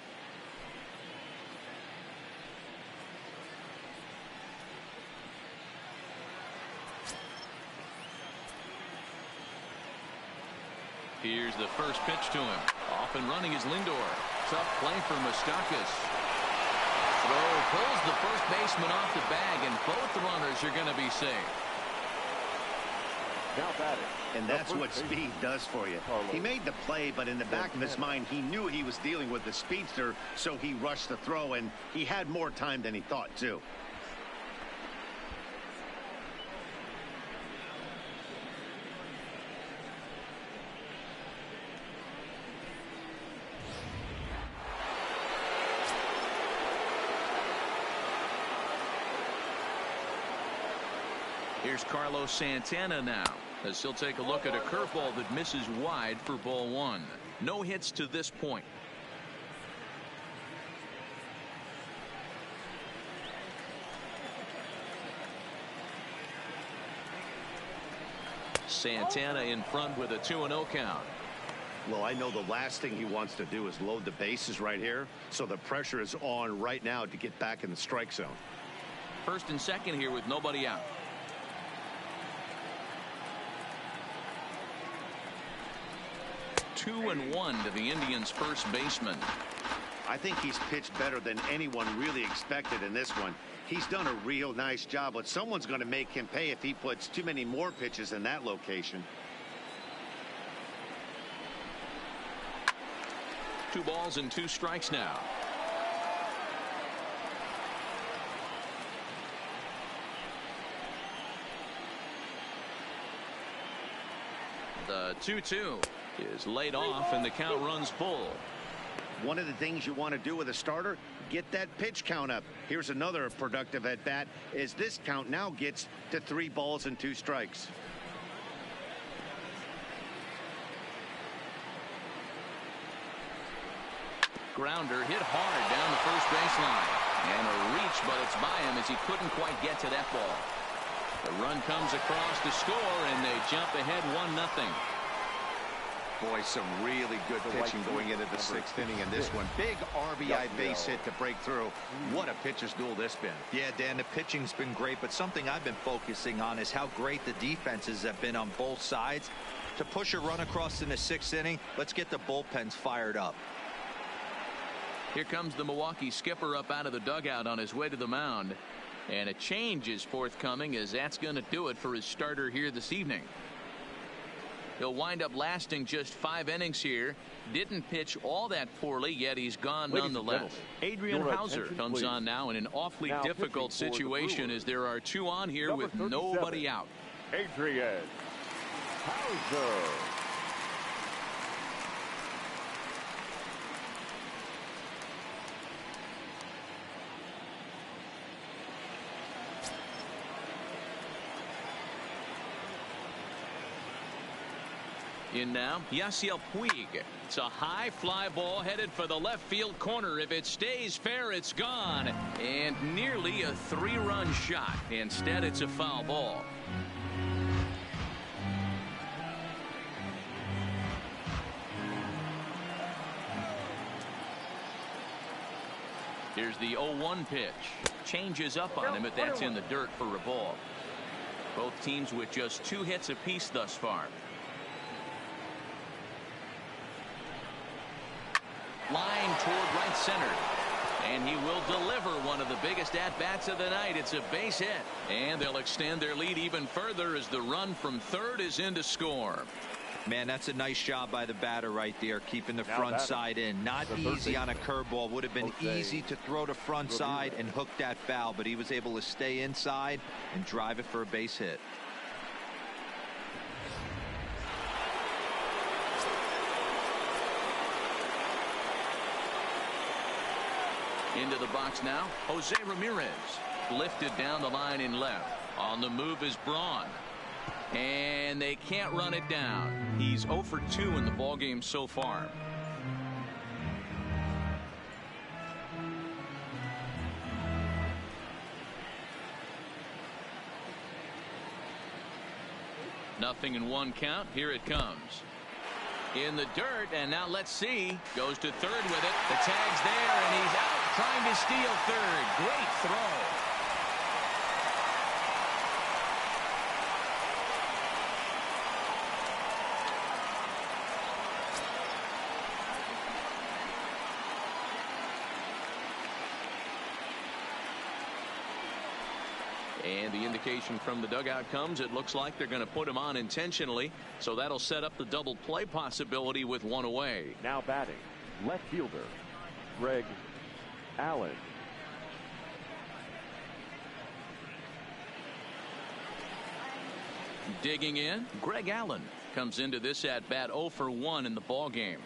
Here's the first pitch to him. Off and running is Lindor. Tough play for Moustakas. Throw pulls the first baseman off the bag, and both runners are going to be safe. Now batting. And that's what speed does for you. He made the play, but in the back of his mind, he knew he was dealing with the speedster, so he rushed the throw, and he had more time than he thought, too. Here's Carlos Santana now, as he'll take a look at a curveball that misses wide for ball 1. No hits to this point. Santana in front with a 2-0 count. Well, I know the last thing he wants to do is load the bases right here, so the pressure is on right now to get back in the strike zone. First and second here with nobody out. 2-1 to the Indians' first baseman. I think he's pitched better than anyone really expected in this one. He's done a real nice job, but someone's going to make him pay if he puts too many more pitches in that location. 2 balls and 2 strikes now. The 2-2 is laid off, and the count runs full. One of the things you want to do with a starter, get that pitch count up. Here's another productive at bat, as this count now gets to 3 balls and 2 strikes. Grounder hit hard down the first baseline, and a reach, but it's by him as he couldn't quite get to that ball. The run comes across to score, and they jump ahead 1-0. Boy, some really good pitching going into the 6th inning in this one. Big RBI base hit to break through. What a pitcher's duel this been. Yeah, Dan, the pitching's been great, but something I've been focusing on is how great the defenses have been on both sides. To push a run across in the 6th inning, let's get the bullpens fired up. Here comes the Milwaukee skipper up out of the dugout on his way to the mound. And a change is forthcoming, as that's going to do it for his starter here this evening. He'll wind up lasting just 5 innings here. Didn't pitch all that poorly, yet he's gone nonetheless. Adrian Hauser comes on now in an awfully difficult situation, as there are 2 on here with nobody out. Adrian Hauser. In now, Yasiel Puig. It's a high fly ball headed for the left field corner. If it stays fair, it's gone. And nearly a 3-run shot. Instead, it's a foul ball. Here's the 0-1 pitch. Changes up on him, but that's in the dirt for a ball. Both teams with just 2 hits apiece thus far. Line toward right center. And he will deliver one of the biggest at-bats of the night. It's a base hit. And they'll extend their lead even further as the run from third is in to score. Man, that's a nice job by the batter right there, keeping the front side in. Not easy on a curveball. Would have been easy to throw the front side and hook that foul, but he was able to stay inside and drive it for a base hit. Into the box now, Jose Ramirez. Lifted down the line in left. On the move is Braun. And they can't run it down. He's 0 for 2 in the ballgame so far. Nothing in 1 count. Here it comes. In the dirt, and now let's see. Goes to third with it. The tag's there, and he's out trying to steal third. Great throw. And the indication from the dugout comes, it looks like they're going to put him on intentionally. So that'll set up the double play possibility with 1 away. Now batting, left fielder, Greg Allen. Digging in, Greg Allen comes into this at bat 0 for 1 in the ball game.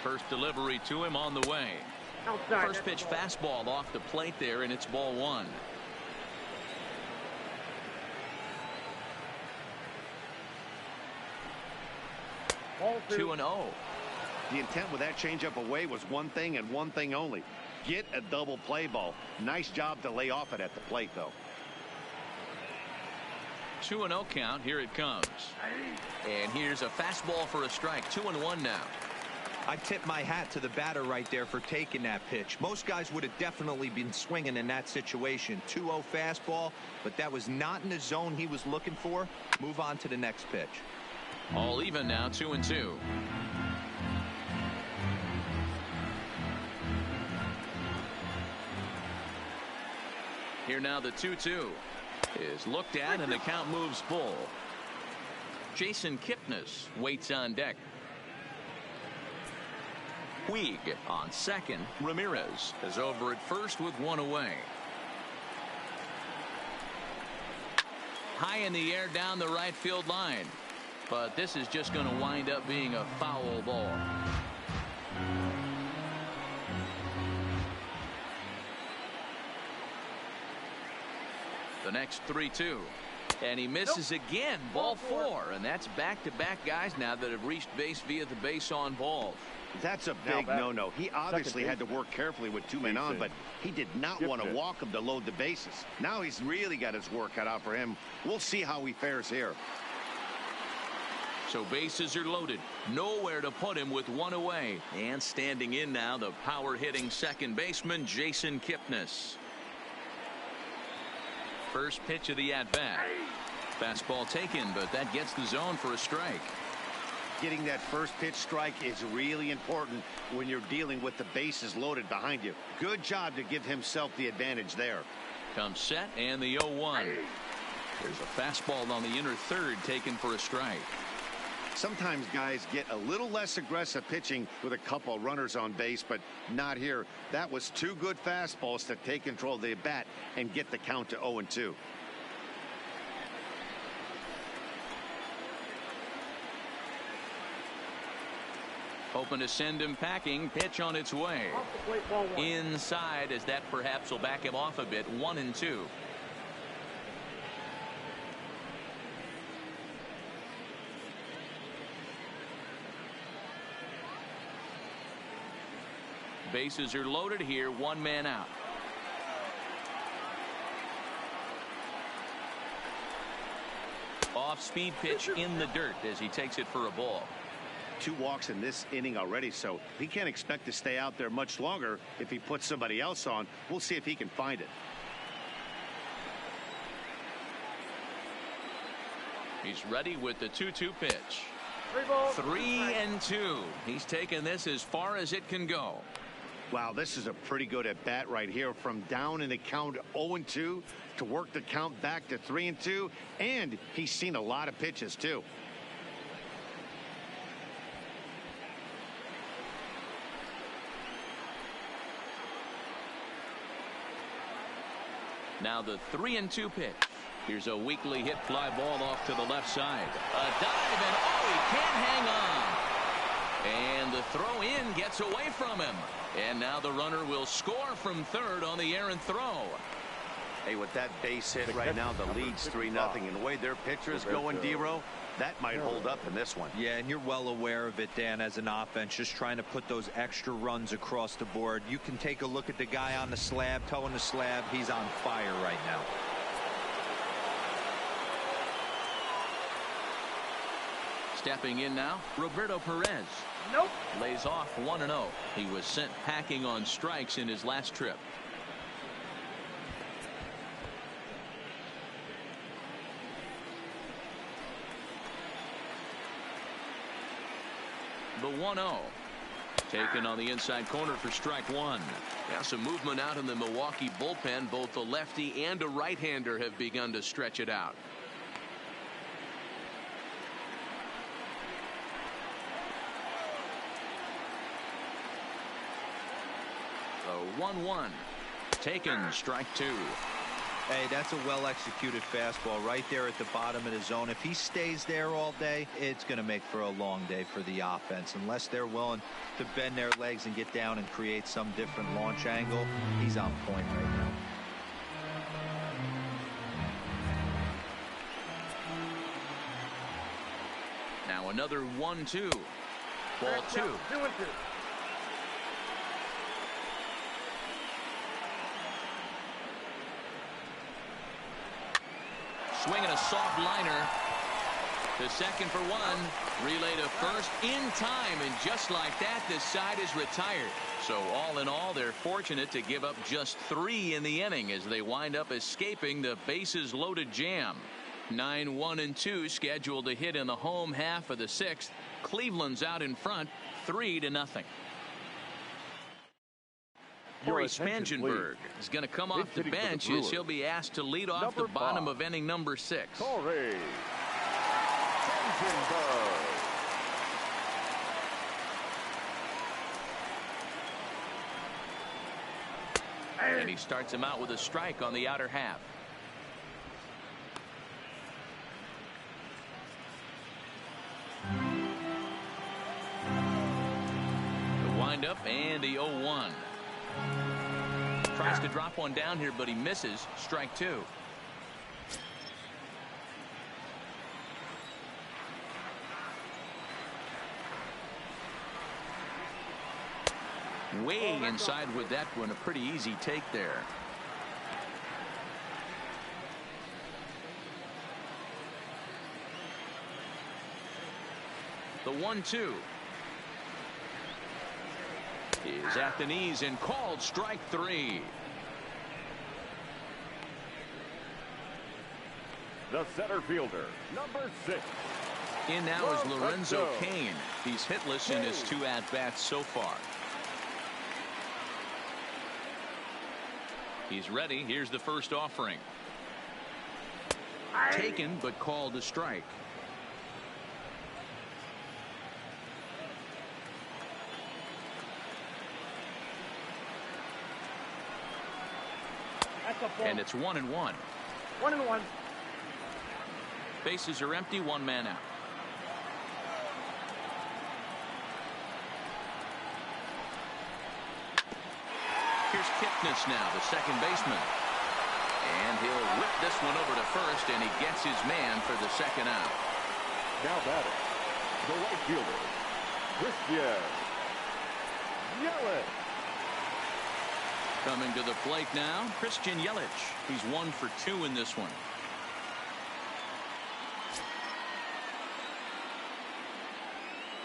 First delivery to him on the way. First pitch fastball off the plate there, and it's ball 1. Ball 2. 2-0. The intent with that changeup away was one thing and one thing only. Get a double play ball. Nice job to lay off it at the plate, though. 2-0 count. Here it comes. And here's a fastball for a strike. 2-1 now. I tip my hat to the batter right there for taking that pitch. Most guys would have definitely been swinging in that situation. 2-0 fastball, but that was not in the zone he was looking for. Move on to the next pitch. All even now, 2-2. Here now the 2-2 is looked at, and the count moves full. Jason Kipnis waits on deck. Puig on second. Ramirez is over at first with 1 away. High in the air down the right field line. But this is just going to wind up being a foul ball. The next 3-2. And he misses again. Ball 4. And that's back-to-back guys now that have reached base via the base on ball. That's a big no-no. He obviously had to work carefully with 2 men on, but he did not want to walk him to load the bases. Now he's really got his work cut out for him. We'll see how he fares here. So bases are loaded. Nowhere to put him with 1 away. And standing in now, the power-hitting second baseman, Jason Kipnis. First pitch of the at-bat. Fastball taken, but that gets the zone for a strike. Getting that first pitch strike is really important when you're dealing with the bases loaded behind you. Good job to give himself the advantage there. Comes set, and the 0-1. There's a fastball on the inner third taken for a strike. Sometimes guys get a little less aggressive pitching with a couple runners on base, but not here. That was 2 good fastballs to take control of the bat and get the count to 0-2. Hoping to send him packing. Pitch on its way. Inside, as that perhaps will back him off a bit. 1-2. Bases are loaded here. 1 man out. Off-speed pitch in the dirt as he takes it for a ball. 2 walks in this inning already, so he can't expect to stay out there much longer. If he puts somebody else on, we'll see if he can find it. He's ready with the 2-2 pitch. 3-2. He's taken this as far as it can go. Wow, this is a pretty good at bat right here, from down in the count 0-2 to work the count back to 3-2, and he's seen a lot of pitches too. Now the 3-2 pitch. Here's a weakly hit fly ball off to the left side. A dive, and he can't hang on. And the throw in gets away from him. And now the runner will score from third on the errant throw. Hey, with that base hit right now, the lead's 3-0. And the way their pitcher is going, D-Row, that might hold up in this one. Yeah, and you're well aware of it, Dan, as an offense, just trying to put those extra runs across the board. You can take a look at the guy on the slab, towing the slab. He's on fire right now. Stepping in now, Roberto Perez. Nope. Lays off 1-0. He was sent packing on strikes in his last trip. The 1-0. Taken on the inside corner for strike one. Now some movement out in the Milwaukee bullpen. Both a lefty and a right-hander have begun to stretch it out. The 1-1. Taken, strike two. Hey, that's a well-executed fastball right there at the bottom of the zone. If he stays there all day, it's going to make for a long day for the offense. Unless they're willing to bend their legs and get down and create some different launch angle, he's on point right now. Now another 1-2. Ball 2. 2-2. Swinging a soft liner to second for one. Relay to first in time, and just like that, this side is retired. So all in all, they're fortunate to give up just 3 in the inning as they wind up escaping the bases loaded jam. 9-1-2 scheduled to hit in the home half of the 6th. Cleveland's out in front 3-0. Corey Spangenberg is going to come off the bench as he'll be asked to lead off the bottom of inning number 6. Corey Spangenberg. And he starts him out with a strike on the outer half. The windup and the 0-1. Tries to drop one down here, but he misses. Strike two. Way inside with that one. A pretty easy take there. The 1-2 is at the knees and called strike 3. The center fielder, number 6. In now is Lorenzo Cain. He's hitless in his 2 at-bats so far. He's ready. Here's the first offering. Taken, but called a strike. And it's 1-1. 1-1. Bases are empty. 1 man out. Here's Kipnis now, the second baseman. And he'll whip this one over to first, and he gets his man for the second out. Now batting, the right fielder, Christian Yelich. Coming to the plate now, Christian Yelich. He's 1 for 2 in this one.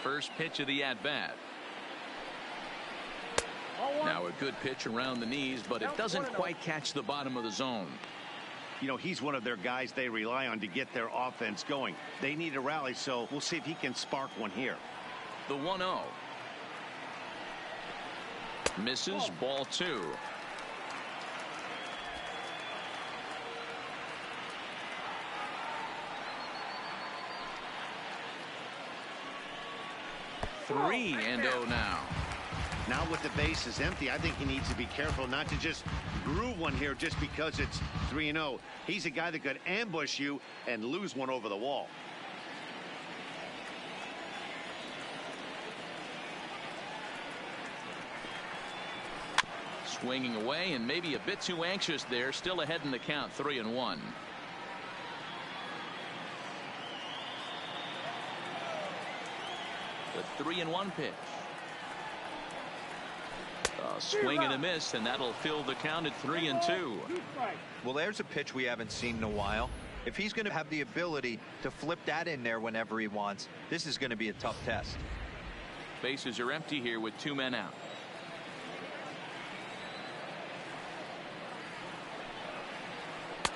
First pitch of the at-bat. Now a good pitch around the knees, but it doesn't quite catch the bottom of the zone. You know, he's one of their guys they rely on to get their offense going. They need a rally, so we'll see if he can spark one here. The 1-0. Misses, ball 2. Three and 0 now. Now with the bases empty, I think he needs to be careful not to just groove one here just because it's 3-0. He's a guy that could ambush you and lose one over the wall. Swinging away and maybe a bit too anxious there. Still ahead in the count, 3-1. The 3-1 pitch. Swing and a miss, and that'll fill the count at 3-2. Well, there's a pitch we haven't seen in a while. If he's going to have the ability to flip that in there whenever he wants, this is going to be a tough test. Bases are empty here with 2 men out.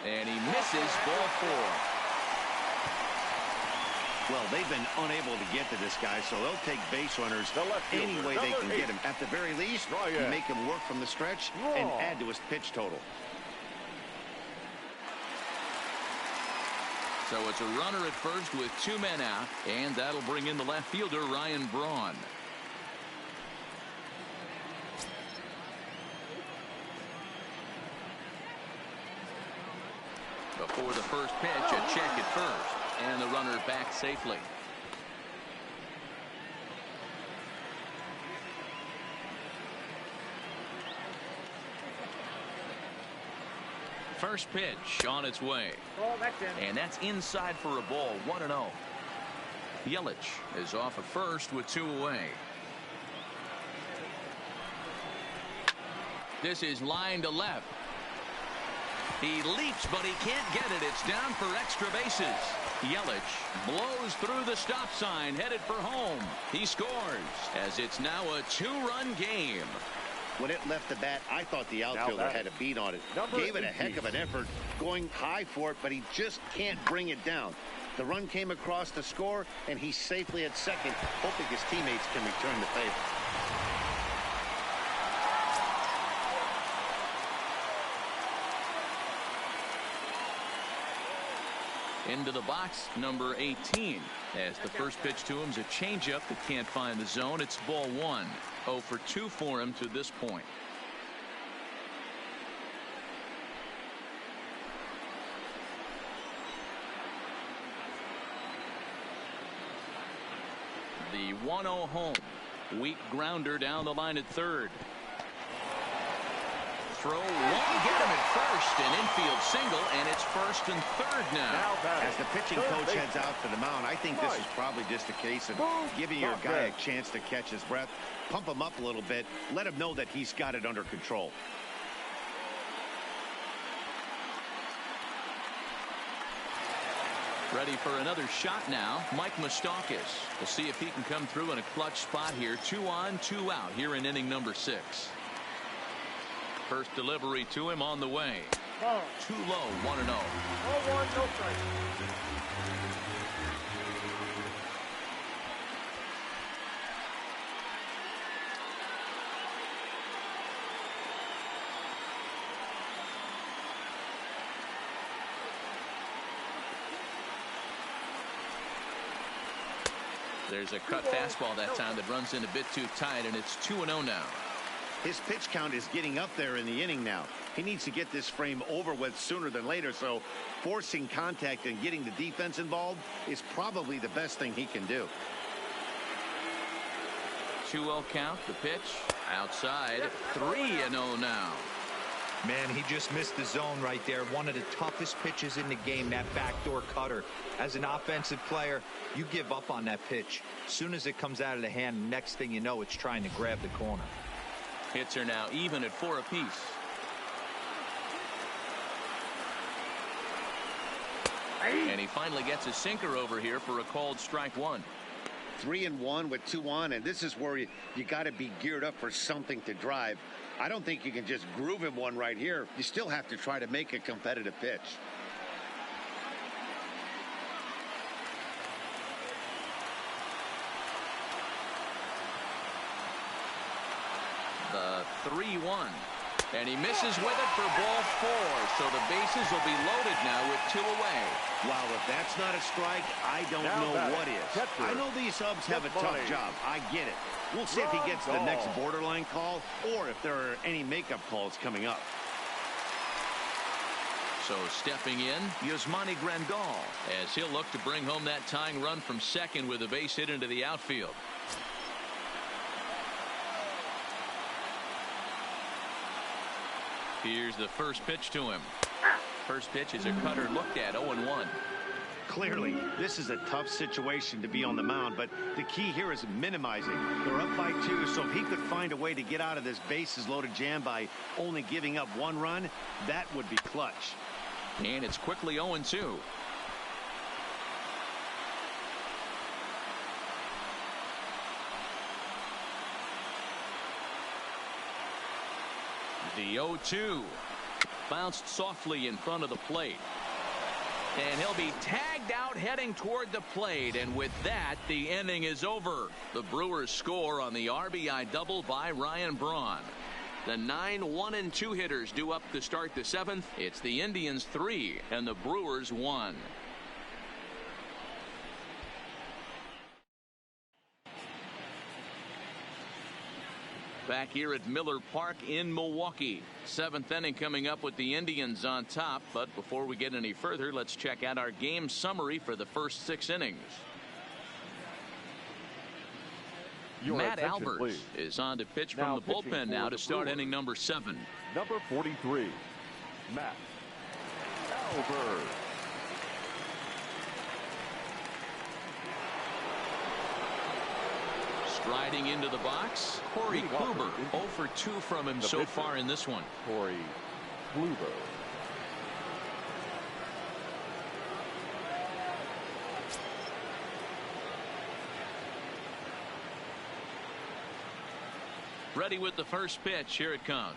And he misses, ball 4. Well, they've been unable to get to this guy, so they'll take base runners any way they can get him. At the very least, make him work from the stretch and add to his pitch total. So it's a runner at first with 2 men out, and that'll bring in the left fielder, Ryan Braun. Before the first pitch, a check at first. And the runner back safely. First pitch on its way. And that's inside for a ball, 1-0. Yelich is off at first with 2 away. This is line to left. He leaps, but he can't get it. It's down for extra bases. Yelich blows through the stop sign, headed for home. He scores, as it's now a 2-run game. When it left the bat, I thought the outfielder had a beat on it. Gave it a heck of an effort, going high for it, but he just can't bring it down. The run came across to score, and he's safely at second, hoping his teammates can return the favor. Into the box, number 18. As the first pitch to him is a changeup that can't find the zone. It's ball 1. 0 for 2 for him to this point. The 1-0 home. Weak grounder down the line at third. Throw won't get him at first, an infield single, and it's first and third now. As the pitching coach heads out for the mound, I think this is probably just a case of giving your guy a chance to catch his breath, pump him up a little bit, let him know that he's got it under control. Ready for another shot now, Mike Moustakas. We'll see if he can come through in a clutch spot here. 2 on, 2 out here in inning number 6. First delivery to him on the way. Too low, 1-0. 0-1, no strike. There's a cut fastball that time that runs in a bit too tight, and it's 2-0 now. His pitch count is getting up there in the inning now. He needs to get this frame over with sooner than later, so forcing contact and getting the defense involved is probably the best thing he can do. 2-0 count, the pitch outside. 3-0 now. Man, he just missed the zone right there. One of the toughest pitches in the game, that backdoor cutter. As an offensive player, you give up on that pitch. As soon as it comes out of the hand, next thing you know, it's trying to grab the corner. Hits are now even at 4 apiece. And he finally gets a sinker over here for a called strike 1. 3-1 with 2 on, and this is where you got to be geared up for something to drive. I don't think you can just groove him one right here. You still have to try to make a competitive pitch. The 3-1. And he misses with it for ball 4. So the bases will be loaded now with 2 away. Wow, if that's not a strike, I don't know what is. I know these subs have a tough job. I get it. We'll see if he gets the next borderline call or if there are any makeup calls coming up. So stepping in, Yasmani Grandal, as he'll look to bring home that tying run from second with a base hit into the outfield. Here's the first pitch to him. First pitch is a cutter looked at, 0-1. Clearly, this is a tough situation to be on the mound, but the key here is minimizing. They're up by 2, so if he could find a way to get out of this bases loaded jam by only giving up 1 run, that would be clutch. And it's quickly 0-2. The 0-2 bounced softly in front of the plate. And he'll be tagged out heading toward the plate. And with that, the inning is over. The Brewers score on the RBI double by Ryan Braun. The 9 1-2 hitters due up to start the 7th. It's the Indians 3 and the Brewers 1. Back here at Miller Park in Milwaukee. 7th inning coming up with the Indians on top. But before we get any further, let's check out our game summary for the first 6 innings. Matt Albers is on to pitch from the bullpen now to start inning number 7. Number 43, Matt Albers. Striding into the box, Corey Kluber. 0 for 2 from him so far in this one. Corey Kluber. Ready with the first pitch. Here it comes.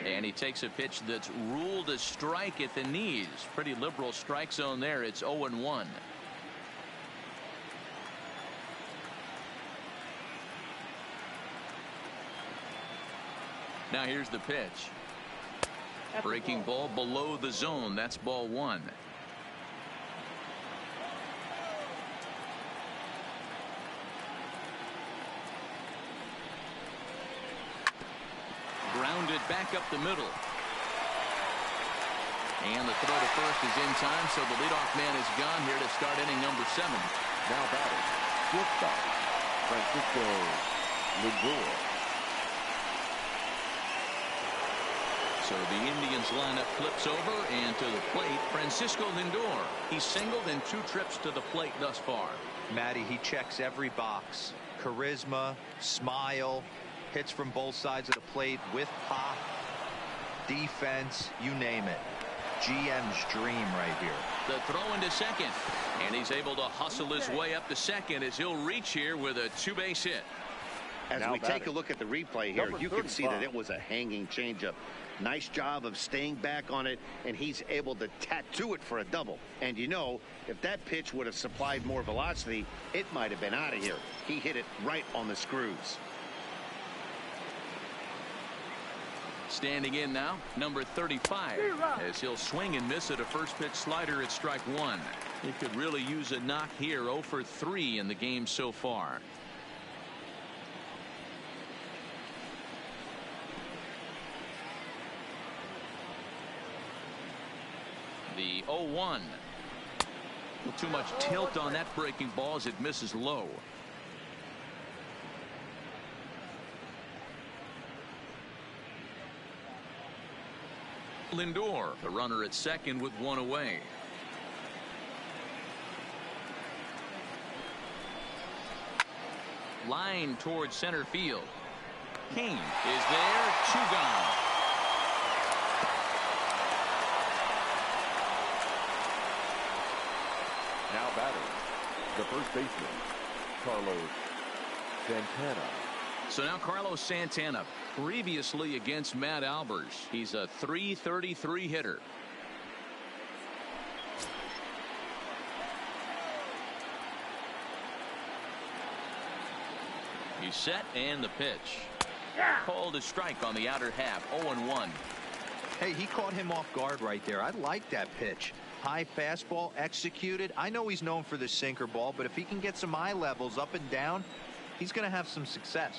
And he takes a pitch that's ruled a strike at the knees. Pretty liberal strike zone there. It's 0-1. Now here's the pitch. Breaking ball below the zone. That's ball 1. Grounded back up the middle. And the throw to first is in time, so the leadoff man is gone here to start inning number 7. Now batting, shortstop, Francisco Lindor. So the Indians lineup flips over, and to the plate, Francisco Lindor. He's singled in 2 trips to the plate thus far. Matty, he checks every box. Charisma, smile, hits from both sides of the plate with pop, defense, you name it. GM's dream right here. The throw into second, and he's able to hustle his way up to second as he'll reach here with a 2-base hit. As we take a look at the replay here, you can see that it was a hanging changeup. Nice job of staying back on it, and he's able to tattoo it for a double. And you know, if that pitch would have supplied more velocity, it might have been out of here. He hit it right on the screws. Standing in now, number 35, as he'll swing and miss at a first pitch slider at strike 1. He could really use a knock here. 0 for 3 in the game so far. The 0-1. Too much tilt on that breaking ball as it misses low. Lindor, the runner at second with 1 away. Line towards center field. Kane is there. 2 gone. Now batting, the first baseman, Carlos Santana. So now Carlos Santana, previously against Matt Albers. He's a .333 hitter. He's set, and the pitch. Called a strike on the outer half. 0-1. Hey, he caught him off guard right there. I like that pitch. High fastball executed. I know he's known for the sinker ball, but if he can get some eye levels up and down, he's going to have some success.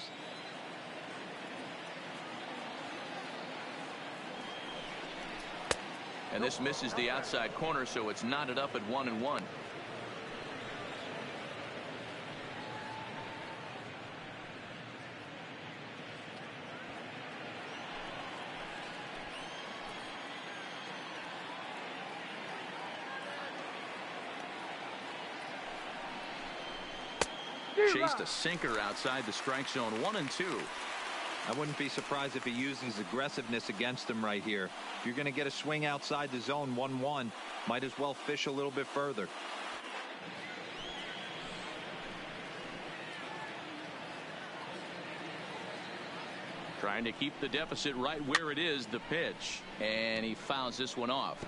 And this misses the outside corner, so it's knotted up at 1-1. Chased a sinker outside the strike zone. 1-2. I wouldn't be surprised if he uses aggressiveness against him right here. If you're going to get a swing outside the zone, 1-1, might as well fish a little bit further. Trying to keep the deficit right where it is. The pitch, and he fouls this one off.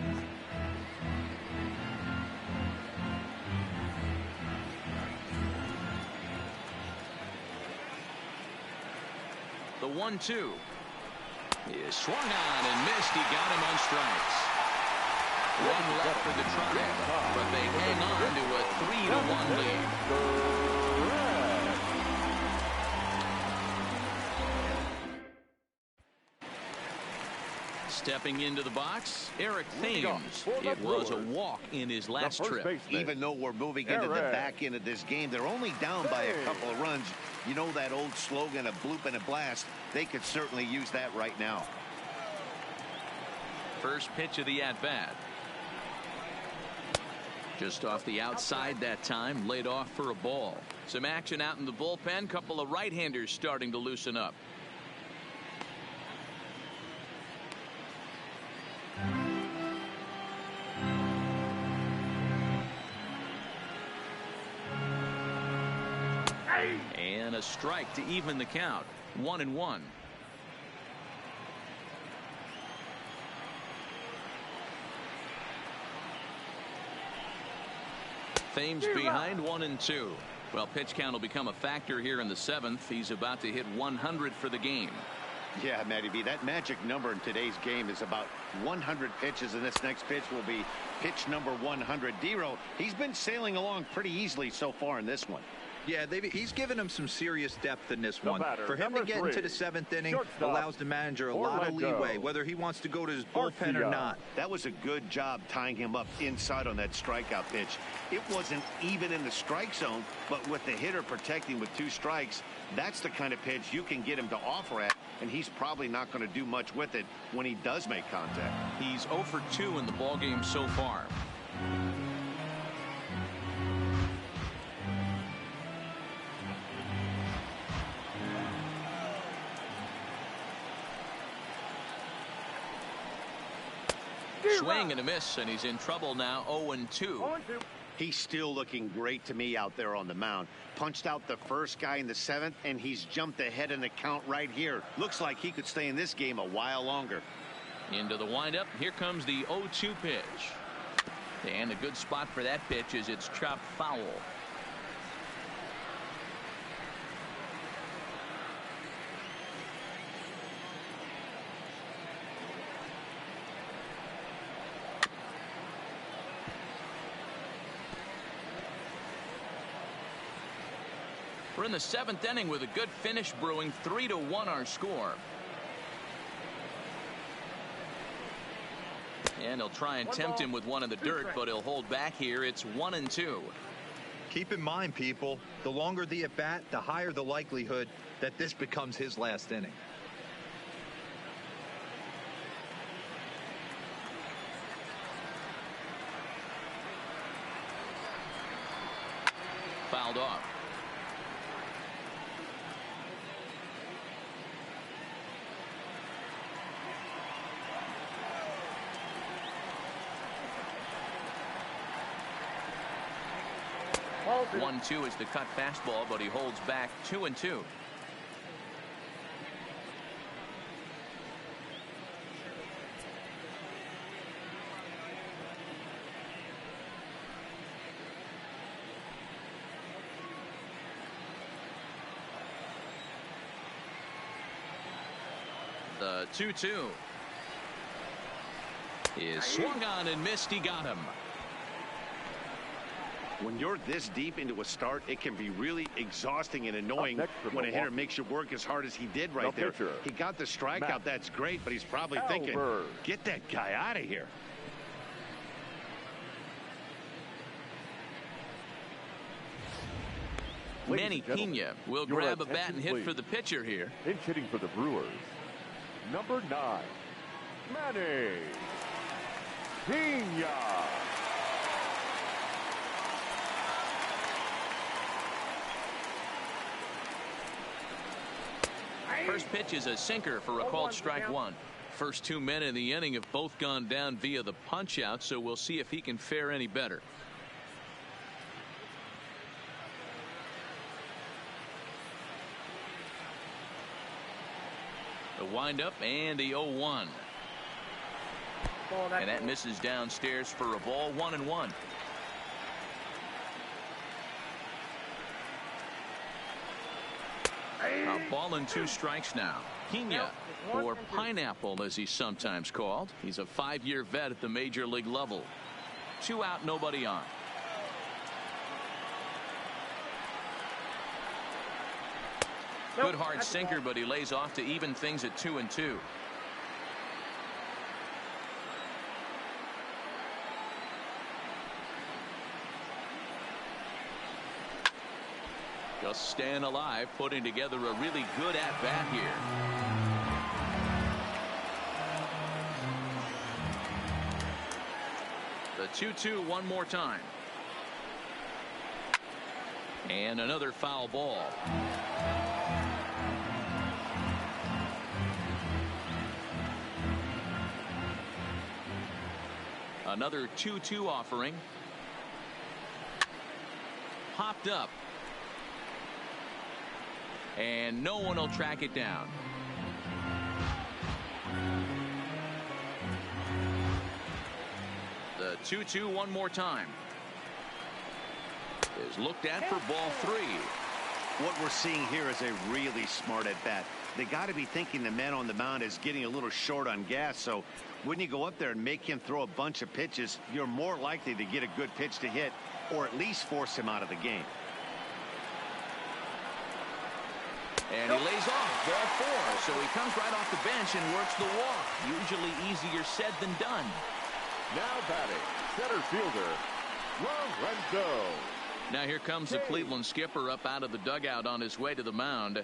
The 1-2 is swung on and missed. He got him on strikes. One left for the Tribe, but they hang on to a 3-1 lead. Stepping into the box, Eric Thames. It was a walk in his last trip. Even though we're moving into the back end of this game, they're only down by a couple of runs. You know that old slogan, a bloop and a blast. They could certainly use that right now. First pitch of the at-bat. Just off the outside that time, laid off for a ball. Some action out in the bullpen. Couple of right-handers starting to loosen up. And a strike to even the count. 1-1. Thames behind 1-2. Well, pitch count will become a factor here in the 7th. He's about to hit 100 for the game. Yeah, Matty B, that magic number in today's game is about 100 pitches, and this next pitch will be pitch number 100. Dero, he's been sailing along pretty easily so far in this one. Yeah, he's given him some serious depth in this one. For him to get into the 7th inning allows the manager a lot of leeway, whether he wants to go to his bullpen or not. That was a good job tying him up inside on that strikeout pitch. It wasn't even in the strike zone, but with the hitter protecting with 2 strikes, that's the kind of pitch you can get him to offer at, and he's probably not going to do much with it when he does make contact. He's 0 for 2 in the ballgame so far. Swing and a miss, and he's in trouble now. 0-2. He's still looking great to me out there on the mound. Punched out the first guy in the 7th, and he's jumped ahead in the count right here. Looks like he could stay in this game a while longer. Into the windup. Here comes the 0-2 pitch. And a good spot for that pitch is it's chopped foul. We're in the 7th inning with a good finish brewing. 3-1 our score. And he'll try and tempt him with one in the dirt, but he'll hold back here. It's 1-2. Keep in mind, people, the longer the at bat, the higher the likelihood that this becomes his last inning. Fouled off. 1-2 is the cut fastball, but he holds back 2-2. The 2-2 is swung on and missed. He got him. When you're this deep into a start, it can be really exhausting and annoying when a hitter makes you work as hard as he did right there. He got the strikeout. That's great, but he's probably thinking, get that guy out of here. Manny Pena will grab a bat and hit for the pitcher here. Pinch hitting for the Brewers, number 9, Manny Pena. First pitch is a sinker for a called strike one. First 2 men in the inning have both gone down via the punch out, so we'll see if he can fare any better. The windup and the 0-1. And that misses downstairs for a ball. 1-1. A ball and 2 strikes now. Pena, or Pineapple as he's sometimes called. He's a 5-year vet at the major league level. 2 out, nobody on. Good hard sinker, but he lays off to even things at 2-2. Just staying alive, putting together a really good at-bat here. The 2-2 one more time. And another foul ball. Another 2-2 offering. Popped up. And no one will track it down. The 2-2 one more time. Is looked at for ball 3. What we're seeing here is a really smart at bat. They got to be thinking the man on the mound is getting a little short on gas, so when you go up there and make him throw a bunch of pitches, you're more likely to get a good pitch to hit or at least force him out of the game. And he lays off ball 4, so he comes right off the bench and works the walk. Usually easier said than done. Now batting, center fielder Lorenzo. Now here comes the Cleveland skipper up out of the dugout on his way to the mound,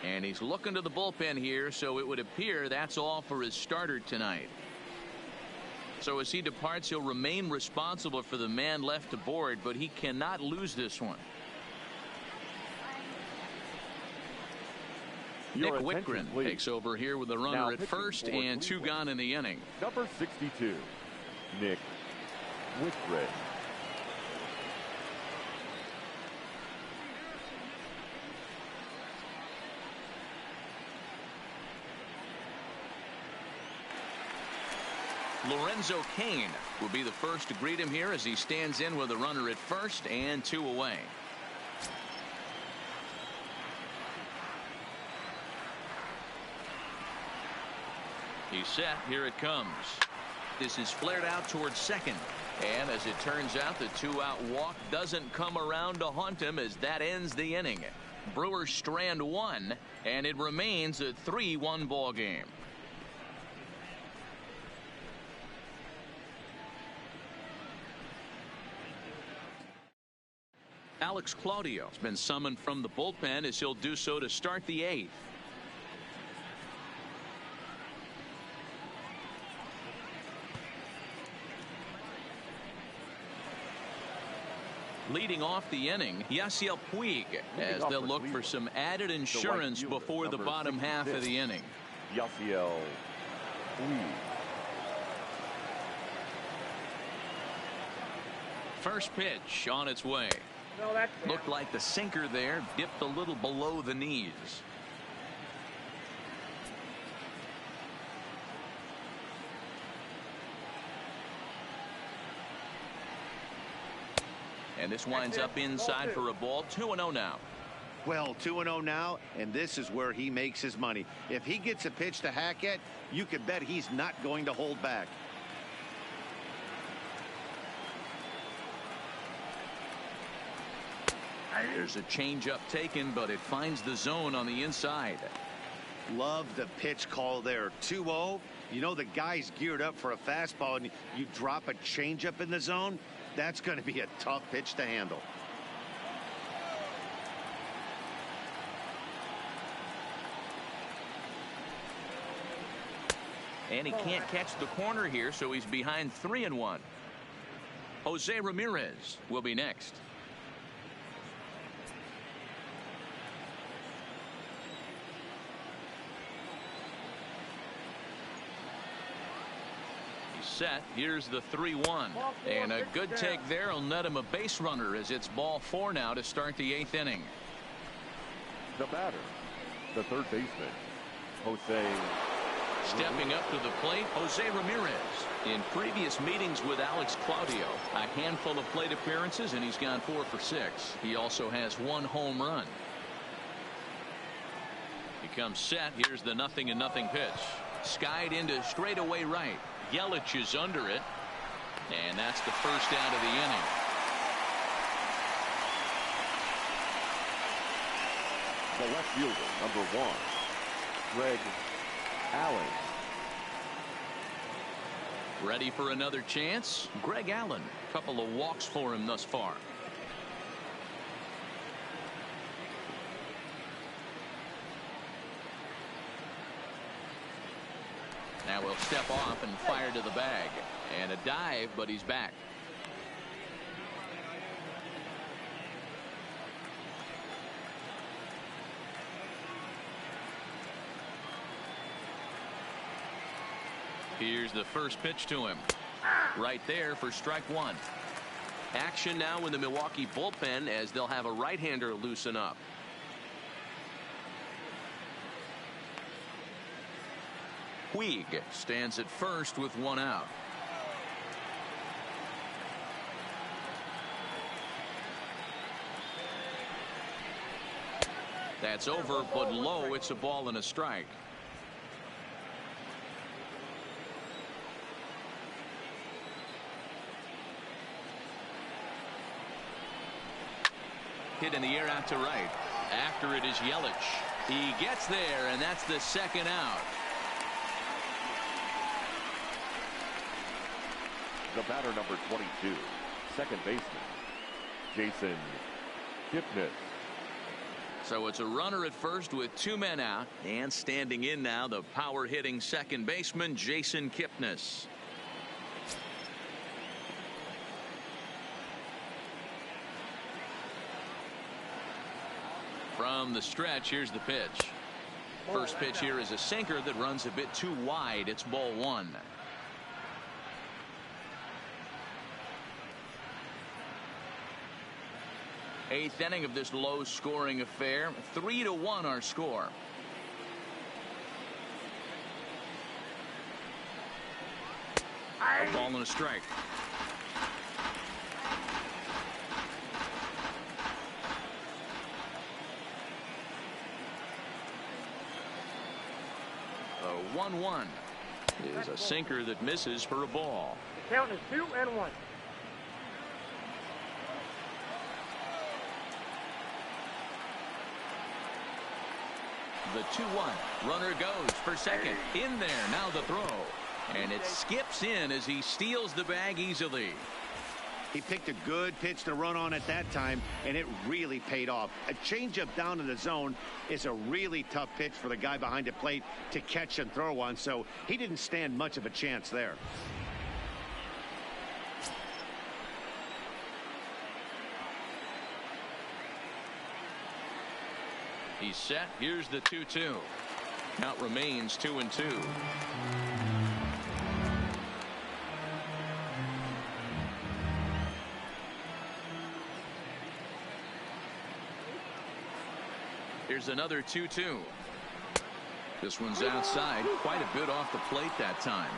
and he's looking to the bullpen here, so it would appear that's all for his starter tonight. So as he departs, he'll remain responsible for the man left aboard, but he cannot lose this one. Nick Whitgren takes over here with a runner at first and 2 gone in the inning. Number 62, Nick Whitgren. Lorenzo Cain will be the first to greet him here as he stands in with a runner at first and 2 away. He's set. Here it comes. This is flared out towards second. And as it turns out, the 2-out walk doesn't come around to haunt him as that ends the inning. Brewers strand 1, and it remains a 3-1 ball game. Alex Claudio has been summoned from the bullpen as he'll do so to start the 8th. Leading off the inning, Yasiel Puig, as they'll look for some added insurance before the bottom half of the inning. Yasiel Puig. First pitch on its way. No, that's Looked like the sinker there dipped a little below the knees. And this winds up inside for a ball. 2-0 now. Well, 2-0 now, and this is where he makes his money. If he gets a pitch to hack at, you can bet he's not going to hold back. There's a changeup taken, but it finds the zone on the inside. Love the pitch call there. 2-0. You know the guy's geared up for a fastball, and you drop a changeup in the zone. That's going to be a tough pitch to handle. And he can't catch the corner here, so he's behind 3-1. Jose Ramirez will be next. Set. Here's the 3-1, and a good take there will net him a base runner as it's ball 4 now to start the 8th inning. The batter, the third baseman, Jose. Stepping up to the plate, Jose Ramirez. In previous meetings with Alex Claudio, a handful of plate appearances, and he's gone 4 for 6. He also has 1 home run. He comes set. Here's the 0-0 pitch. Skied into straightaway right. Yelich is under it, and that's the first out of the inning. The left fielder, number 1, Greg Allen. Ready for another chance? Greg Allen. Couple of walks for him thus far. Now he'll step off and fire to the bag. And a dive, but he's back. Here's the first pitch to him. Right there for strike 1. Action now in the Milwaukee bullpen as they'll have a right-hander loosen up. Puig stands at first with 1 out. That's over, but low. It's a ball and a strike. Hit in the air out to right. After it is Yelich. He gets there, and that's the second out. The batter, number 22, second baseman, Jason Kipnis. So it's a runner at first with 2 men out, and standing in now the power hitting second baseman Jason Kipnis. From the stretch, here's the pitch. First pitch here is a sinker that runs a bit too wide. It's ball 1. Eighth inning of this low scoring affair. 3-1 our score. A ball and a strike. A 1-1 is a sinker that misses for a ball. The count is 2-1. The 2-1 runner goes for second. In there now the throw, and it skips in as he steals the bag easily. He picked a good pitch to run on at that time, and it really paid off. A changeup down to the zone is a really tough pitch for the guy behind the plate to catch and throw on, so he didn't stand much of a chance there. He's set. Here's the 2-2. Count remains 2-2. Here's another 2-2. This one's outside, quite a bit off the plate that time.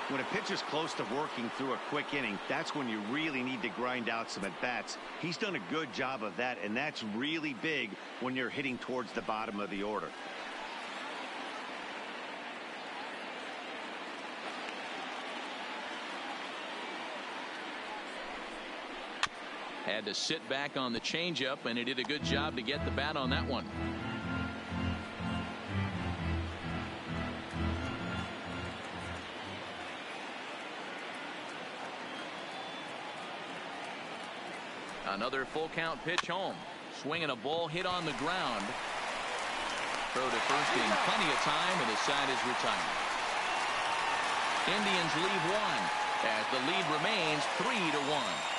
When a pitcher's close to working through a quick inning, that's when you really need to grind out some at-bats. He's done a good job of that, and that's really big when you're hitting towards the bottom of the order. Had to sit back on the changeup, and he did a good job to get the bat on that one. Another full count pitch home. Swinging a ball hit on the ground. Throw to first in plenty of time, and the side is retired. Indians leave one as the lead remains 3-1.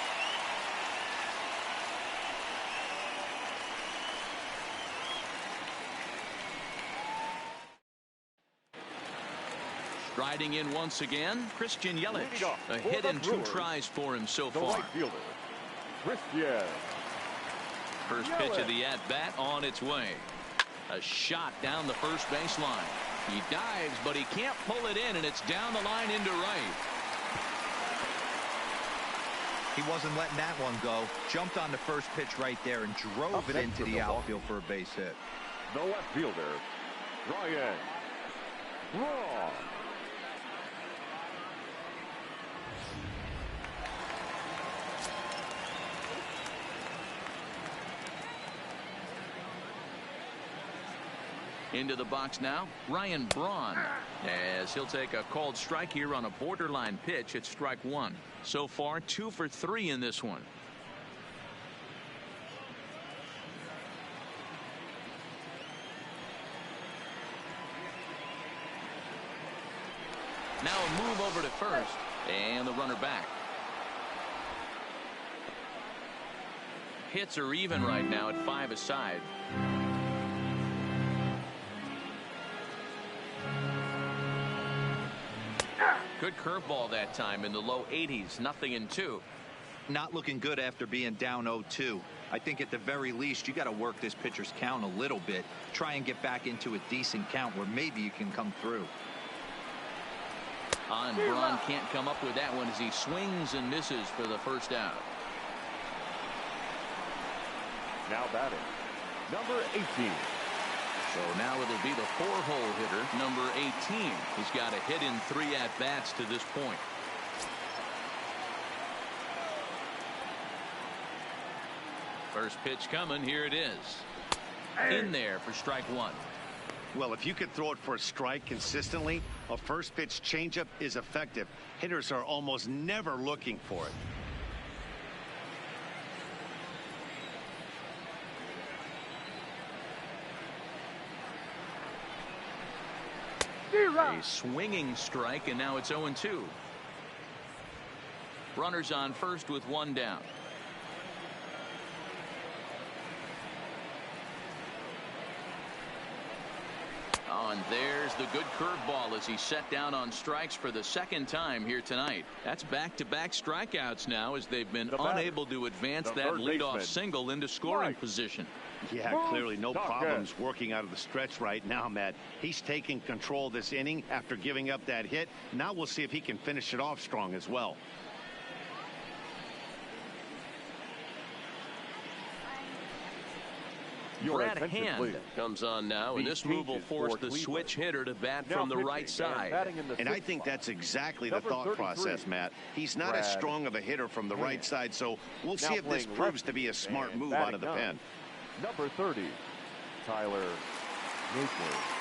Striding in once again, Christian Yelich. A hit and 2 tries for him so far. Right fielder, Christian. First pitch of the at-bat on its way. A shot down the first baseline. He dives, but he can't pull it in, and it's down the line into right. He wasn't letting that one go. Jumped on the first pitch right there and drove it into the outfield for a base hit. The left fielder, Ryan Braun. Into the box now, Ryan Braun, as he'll take a called strike here on a borderline pitch at strike 1. So far 2 for 3 in this one. Now a move over to first, and the runner back. Hits are even right now at 5 aside. Good curveball that time in the low 80s. 0-2. Not looking good after being down 0-2. I think at the very least you got to work this pitcher's count a little bit. Try and get back into a decent count where maybe you can come through. And Braun can't come up with that one as he swings and misses for the first out. Now batting, number 18. So now it'll be the 4-hole hitter, number 18. He's got a hit in 3 at-bats to this point. First pitch coming. Here it is. In there for strike 1. Well, if you can throw it for a strike consistently, a first pitch changeup is effective. Hitters are almost never looking for it. A swinging strike, and now it's 0-2. Runners on first with 1 down. Oh, and there's the good curveball as he's set down on strikes for the 2nd time here tonight. That's back-to-back strikeouts now as they've been unable to advance that leadoff single into scoring position. Yeah, clearly no problems working out of the stretch right now, Matt. He's taking control this inning after giving up that hit. Now we'll see if he can finish it off strong as well. Brad Hand comes on now, and this move will force the switch hitter to bat from the right side. And I think that's exactly the thought process, Matt. He's not as strong of a hitter from the right side, so we'll see if this proves to be a smart move out of the pen. Number 30, Tyler Naquin.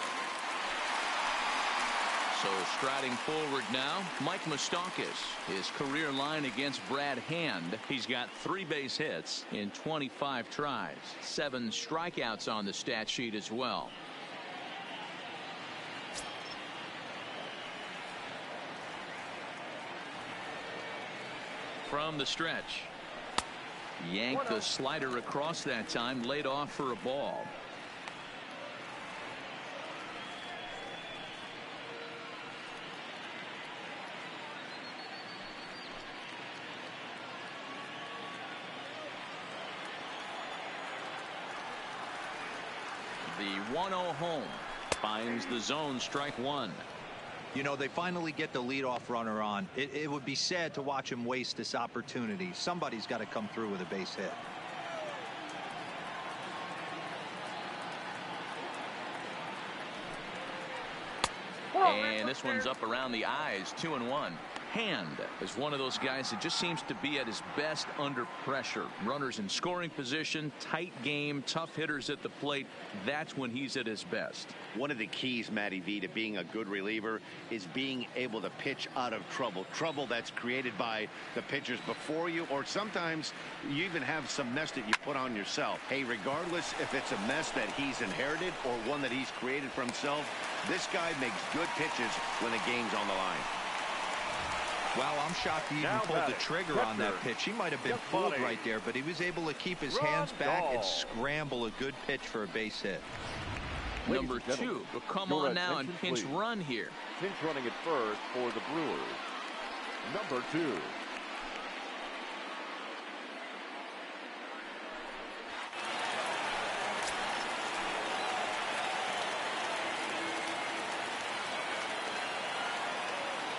So striding forward now, Mike Moustakas. His career line against Brad Hand. He's got 3 base hits in 25 tries. 7 strikeouts on the stat sheet as well. From the stretch. Yanked the slider across that time, laid off for a ball. The 1-0 home. Finds the zone, strike one. You know, they finally get the leadoff runner on. It would be sad to watch him waste this opportunity. Somebody's got to come through with a base hit. And this one's up around the eyes, 2-1. Hand is one of those guys that just seems to be at his best under pressure. Runners in scoring position, tight game, tough hitters at the plate. That's when he's at his best. One of the keys, Matty V, to being a good reliever is being able to pitch out of trouble. Trouble that's created by the pitchers before you, or sometimes you even have some mess that you put on yourself. Hey, regardless if it's a mess that he's inherited or one that he's created for himself, this guy makes good pitches when the game's on the line. Wow, I'm shocked he even pulled the trigger on that pitch. He might have been fooled right there, but he was able to keep his hands back and scramble a good pitch for a base hit. Number 2 will come on now and pinch run here. Pinch running at first for the Brewers. Number 2.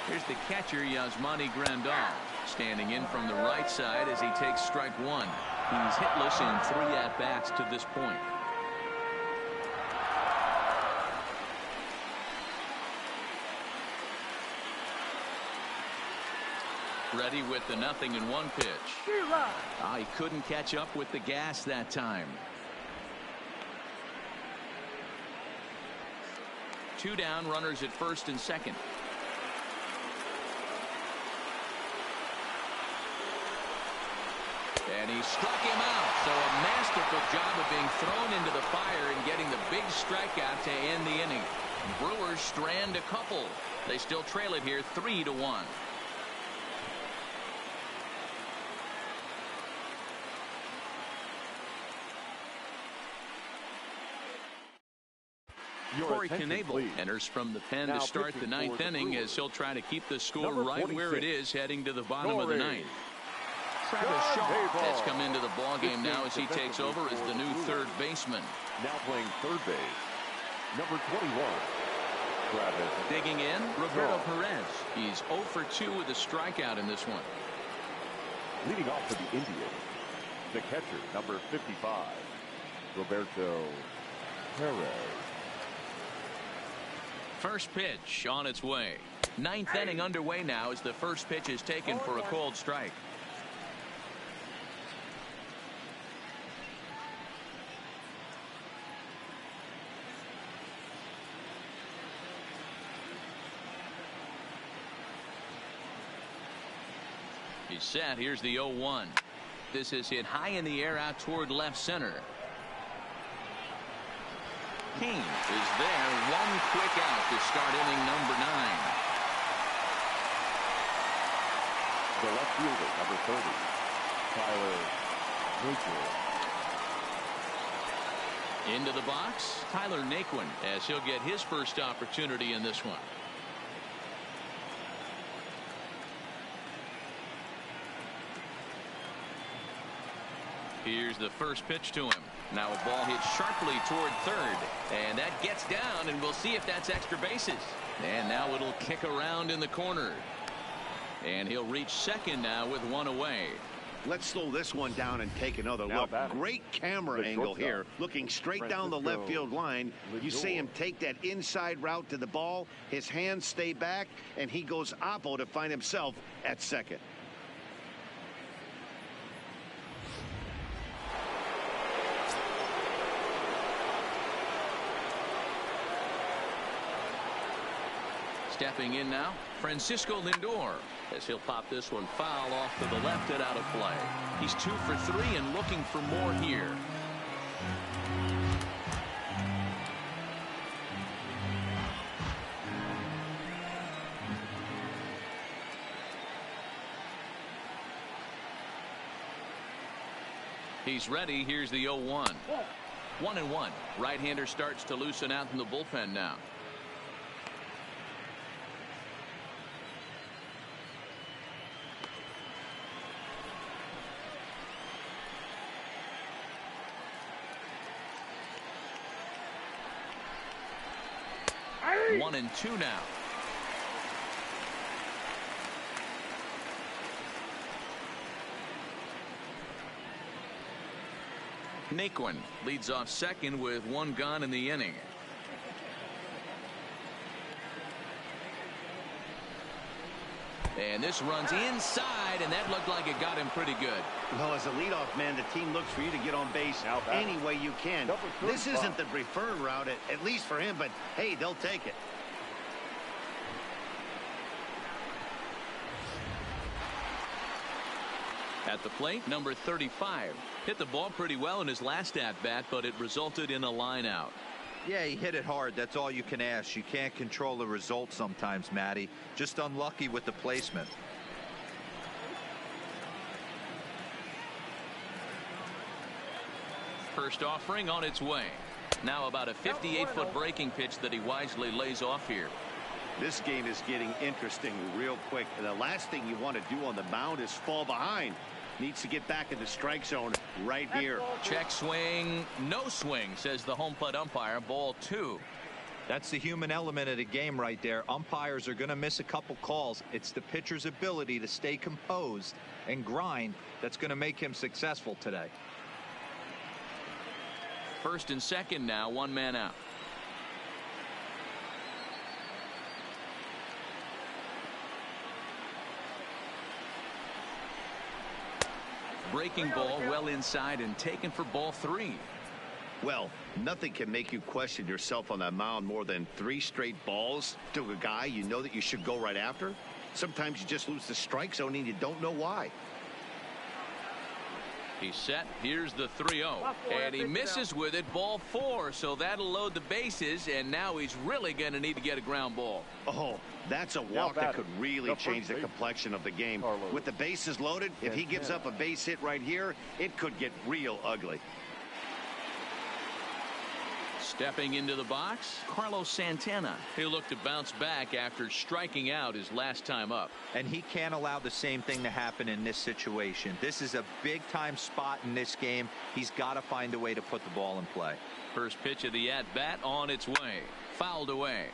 Here's the catcher, Yasmani Grandal, standing in from the right side as he takes strike one. He's hitless in 3 at-bats to this point. Ready with the 0-1 pitch. He couldn't catch up with the gas that time. 2 down, runners at first and second. And he struck him out. So a masterful job of being thrown into the fire and getting the big strikeout to end the inning. Brewers strand a couple. They still trail it here 3-1. Corey Knebel enters from the pen to start the 9th inning as he'll try to keep the score right where it is heading to the bottom of the 9th. Travis Shaw has come into the ballgame now as he takes over as the new third baseman. Now playing third base, number 21. Travis. Digging in, Roberto Perez. He's 0 for 2 with a strikeout in this one. Leading off for the Indians, the catcher, number 55, Roberto Perez. First pitch on its way. 9th inning underway now as the first pitch is taken for a cold strike. He's set. Here's the 0-1. This is hit high in the air out toward left center. King is there. One quick out to start inning number 9. The left fielder, number 30, Tyler Naquin. Into the box, Tyler Naquin, as he'll get his first opportunity in this one. Here's the first pitch to him. Now a ball hit sharply toward third, and that gets down, and we'll see if that's extra bases. And now it'll kick around in the corner, and he'll reach second now with one away. Let's slow this one down and take another look. Great camera angle here, looking straight down the left field line. You see him take that inside route to the ball. His hands stay back, and he goes oppo to find himself at second. Stepping in now, Francisco Lindor, as he'll pop this one foul off to the left and out of play. He's 2 for 3 and looking for more here. He's ready. Here's the 0-1. 1-1. Right-hander starts to loosen out in the bullpen now. 1-2 now. Naquin leads off second with 1 gone in the inning. And this runs inside, and that looked like it got him pretty good. Well, as a leadoff man, the team looks for you to get on base any way you can. This isn't the preferred route, at least for him, but hey, they'll take it. At the plate, number 35. Hit the ball pretty well in his last at-bat, but it resulted in a line out. Yeah, he hit it hard. That's all you can ask. You can't control the result sometimes, Matty. Just unlucky with the placement. First offering on its way. Now about a 58-foot breaking pitch that he wisely lays off here. This game is getting interesting real quick. And the last thing you want to do on the mound is fall behind. Needs to get back in the strike zone right here. Check swing, no swing, says the home plate umpire. Ball 2. That's the human element of the game right there. Umpires are going to miss a couple calls. It's the pitcher's ability to stay composed and grind that's going to make him successful today. First and second now, 1 man out. Breaking ball well inside and taken for ball 3. Well, nothing can make you question yourself on that mound more than 3 straight balls to a guy you know that you should go right after. Sometimes you just lose the strike zone and you don't know why. He's set. Here's the 3-0. And he misses with it. Ball 4. So that'll load the bases. And now he's really going to need to get a ground ball. Oh, that's a walk that could really change the complexion of the game. With the bases loaded, if he gives up a base hit right here, it could get real ugly. Stepping into the box, Carlos Santana. He'll look to bounce back after striking out his last time up. And he can't allow the same thing to happen in this situation. This is a big-time spot in this game. He's got to find a way to put the ball in play. First pitch of the at-bat on its way. Fouled away.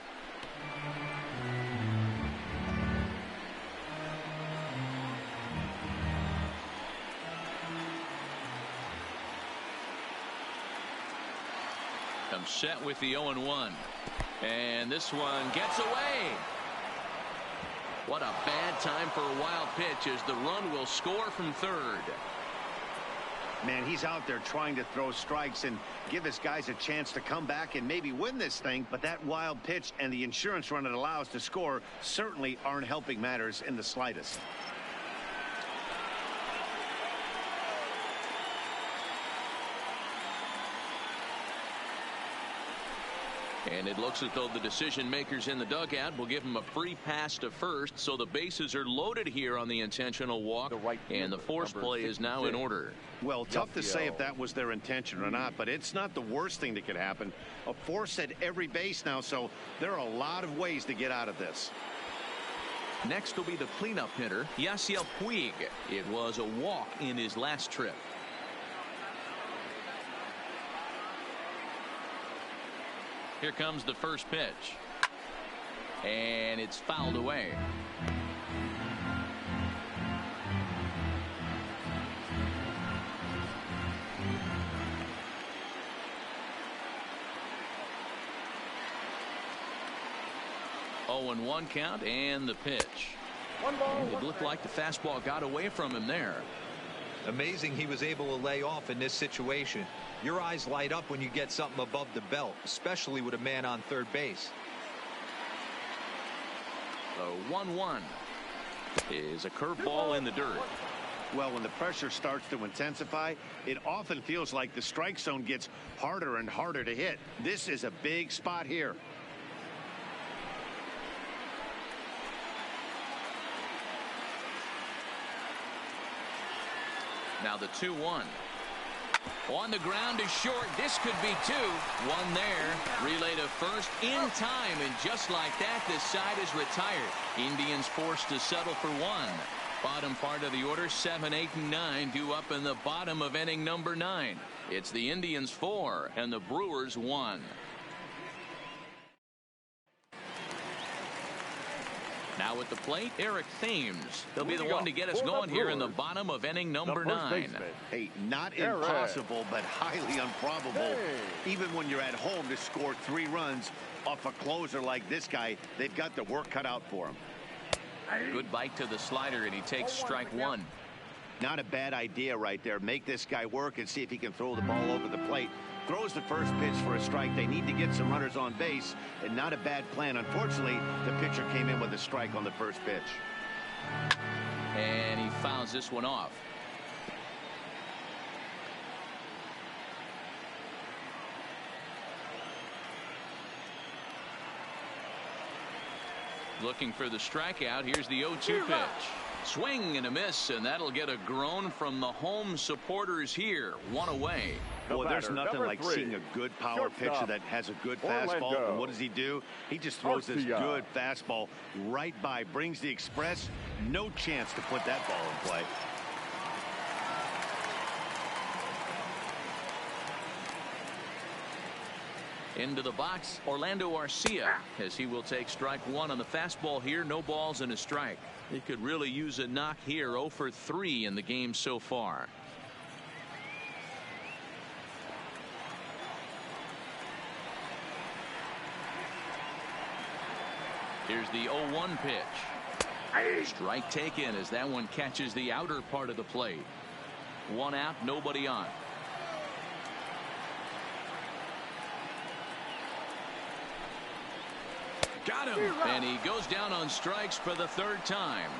Comes set with the 0-1. And this one gets away. What a bad time for a wild pitch as the run will score from third. Man, he's out there trying to throw strikes and give his guys a chance to come back and maybe win this thing. But that wild pitch and the insurance run it allows to score certainly aren't helping matters in the slightest. And it looks as though the decision makers in the dugout will give him a free pass to first, so the bases are loaded here on the intentional walk, and the force play is now in order. Well, tough to say if that was their intention or not, but it's not the worst thing that could happen. A force at every base now, so there are a lot of ways to get out of this. Next will be the cleanup hitter, Yasiel Puig. It was a walk in his last trip. Here comes the first pitch. And it's fouled away. Oh, and 1 count and the pitch. And it looked like the fastball got away from him there. Amazing he was able to lay off in this situation. Your eyes light up when you get something above the belt, especially with a man on third base. The 1-1 is a curveball in the dirt. Well, when the pressure starts to intensify, it often feels like the strike zone gets harder and harder to hit. This is a big spot here. Now the 2-1. On the ground is short. This could be 2. 1 there. Relay to first in time. And just like that, this side is retired. Indians forced to settle for 1. Bottom part of the order, 7, 8, and 9 due up in the bottom of inning number 9. It's the Indians 4 and the Brewers 1. Now at the plate, Eric Thames. He'll be the one to get us For the going here in the Brewers, bottom of inning number the first 9. baseman. Hey, not Eric. impossible, but highly improbable. Hey. Even when you're at home to score 3 runs off a closer like this guy, they've got the work cut out for him. Good bite to the slider, and he takes strike 1. Not a bad idea right there. Make this guy work and see if he can throw the ball over the plate. Throws the first pitch for a strike. They need to get some runners on base, and not a bad plan. Unfortunately, the pitcher came in with a strike on the first pitch. And he fouls this one off. Looking for the strikeout. Here's the 0-2 pitch. Swing and a miss, and that'll get a groan from the home supporters here. 1 away. Boy, there's nothing number like 3, seeing a good power pitcher shortstop, that has a good Orlando. fastball. And what does he do? He just throws this Garcia. good fastball right by, brings the express. No chance to put that ball in play. Into the box, Orlando Garcia, as he will take strike 1 on the fastball here. No balls and a strike. He could really use a knock here. 0 for 3 in the game so far. Here's the 0-1 pitch. Strike taken as that one catches the outer part of the plate. 1 out, nobody on. Got him, and he goes down on strikes for the 3rd time.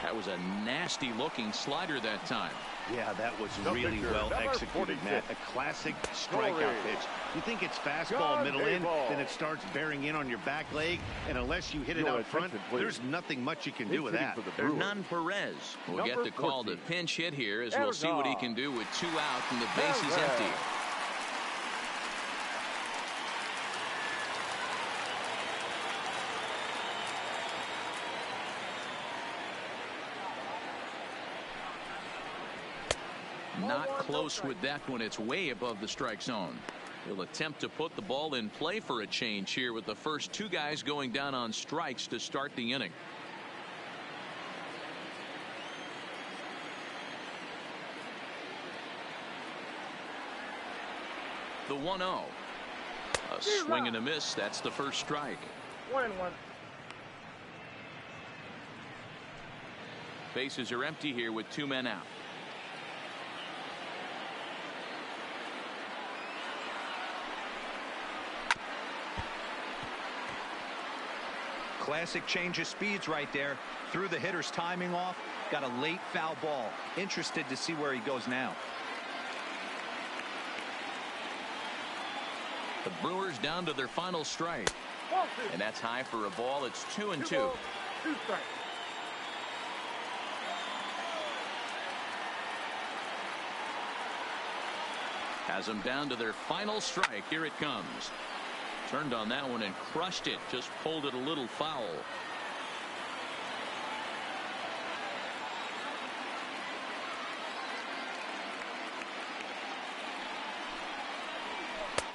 That was a nasty looking slider that time. Yeah, that was The really pitcher, well number executed, 46. Matt. A classic strikeout Scoring. pitch. You think it's fastball John middle in, Dayball. then it starts bearing in on your back leg, and unless you hit it Your out front, attention, please. there's nothing much you can do with Hitting that. for the Brewers. Hernan Perez will Number get the call to 14. pinch hit here, as we'll see what he can do with 2 out and the base is Perez. empty. Not close with that one. It's way above the strike zone. He'll attempt to put the ball in play for a change here with the first 2 guys going down on strikes to start the inning. The 1-0. A swing and a miss. That's the first strike. 1-1. Bases are empty here with 2 men out. Classic change of speeds right there. Threw the hitter's timing off. Got a late foul ball. Interested to see where he goes now. The Brewers down to their final strike. And that's high for a ball. It's 2-2. 2 strikes. Has them down to their final strike. Here it comes. Turned on that one and crushed it. Just pulled it a little foul.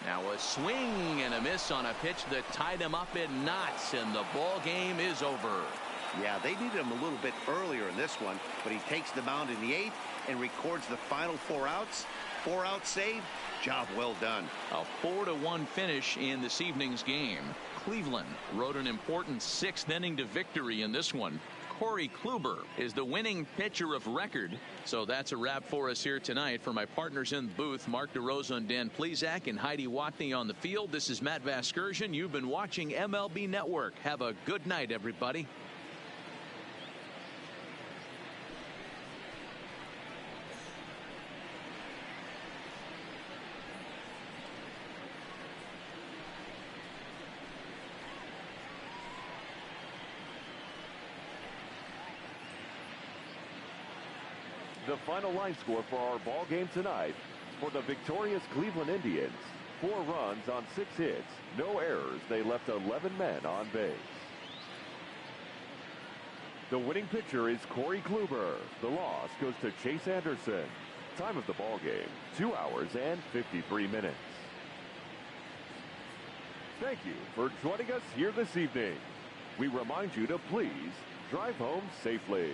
Now a swing and a miss on a pitch that tied him up in knots, and the ball game is over. Yeah, they needed him a little bit earlier in this one, but he takes the mound in the 8th and records the final 4 outs. 4 out save. Job well done. A 4-1 finish in this evening's game. Cleveland rode an important 6th inning to victory in this one. Corey Kluber is the winning pitcher of record. So that's a wrap for us here tonight. For my partners in the booth, Mark DeRosa and Dan Plesac, and Heidi Watney on the field, this is Matt Vasgersian. You've been watching MLB Network. Have a good night, everybody. The final line score for our ball game tonight: for the victorious Cleveland Indians, 4 runs on 6 hits, no errors. They left 11 men on base. The winning pitcher is Corey Kluber. The loss goes to Chase Anderson. Time of the ball game, 2 hours and 53 minutes. Thank you for joining us here this evening. we remind you to please drive home safely.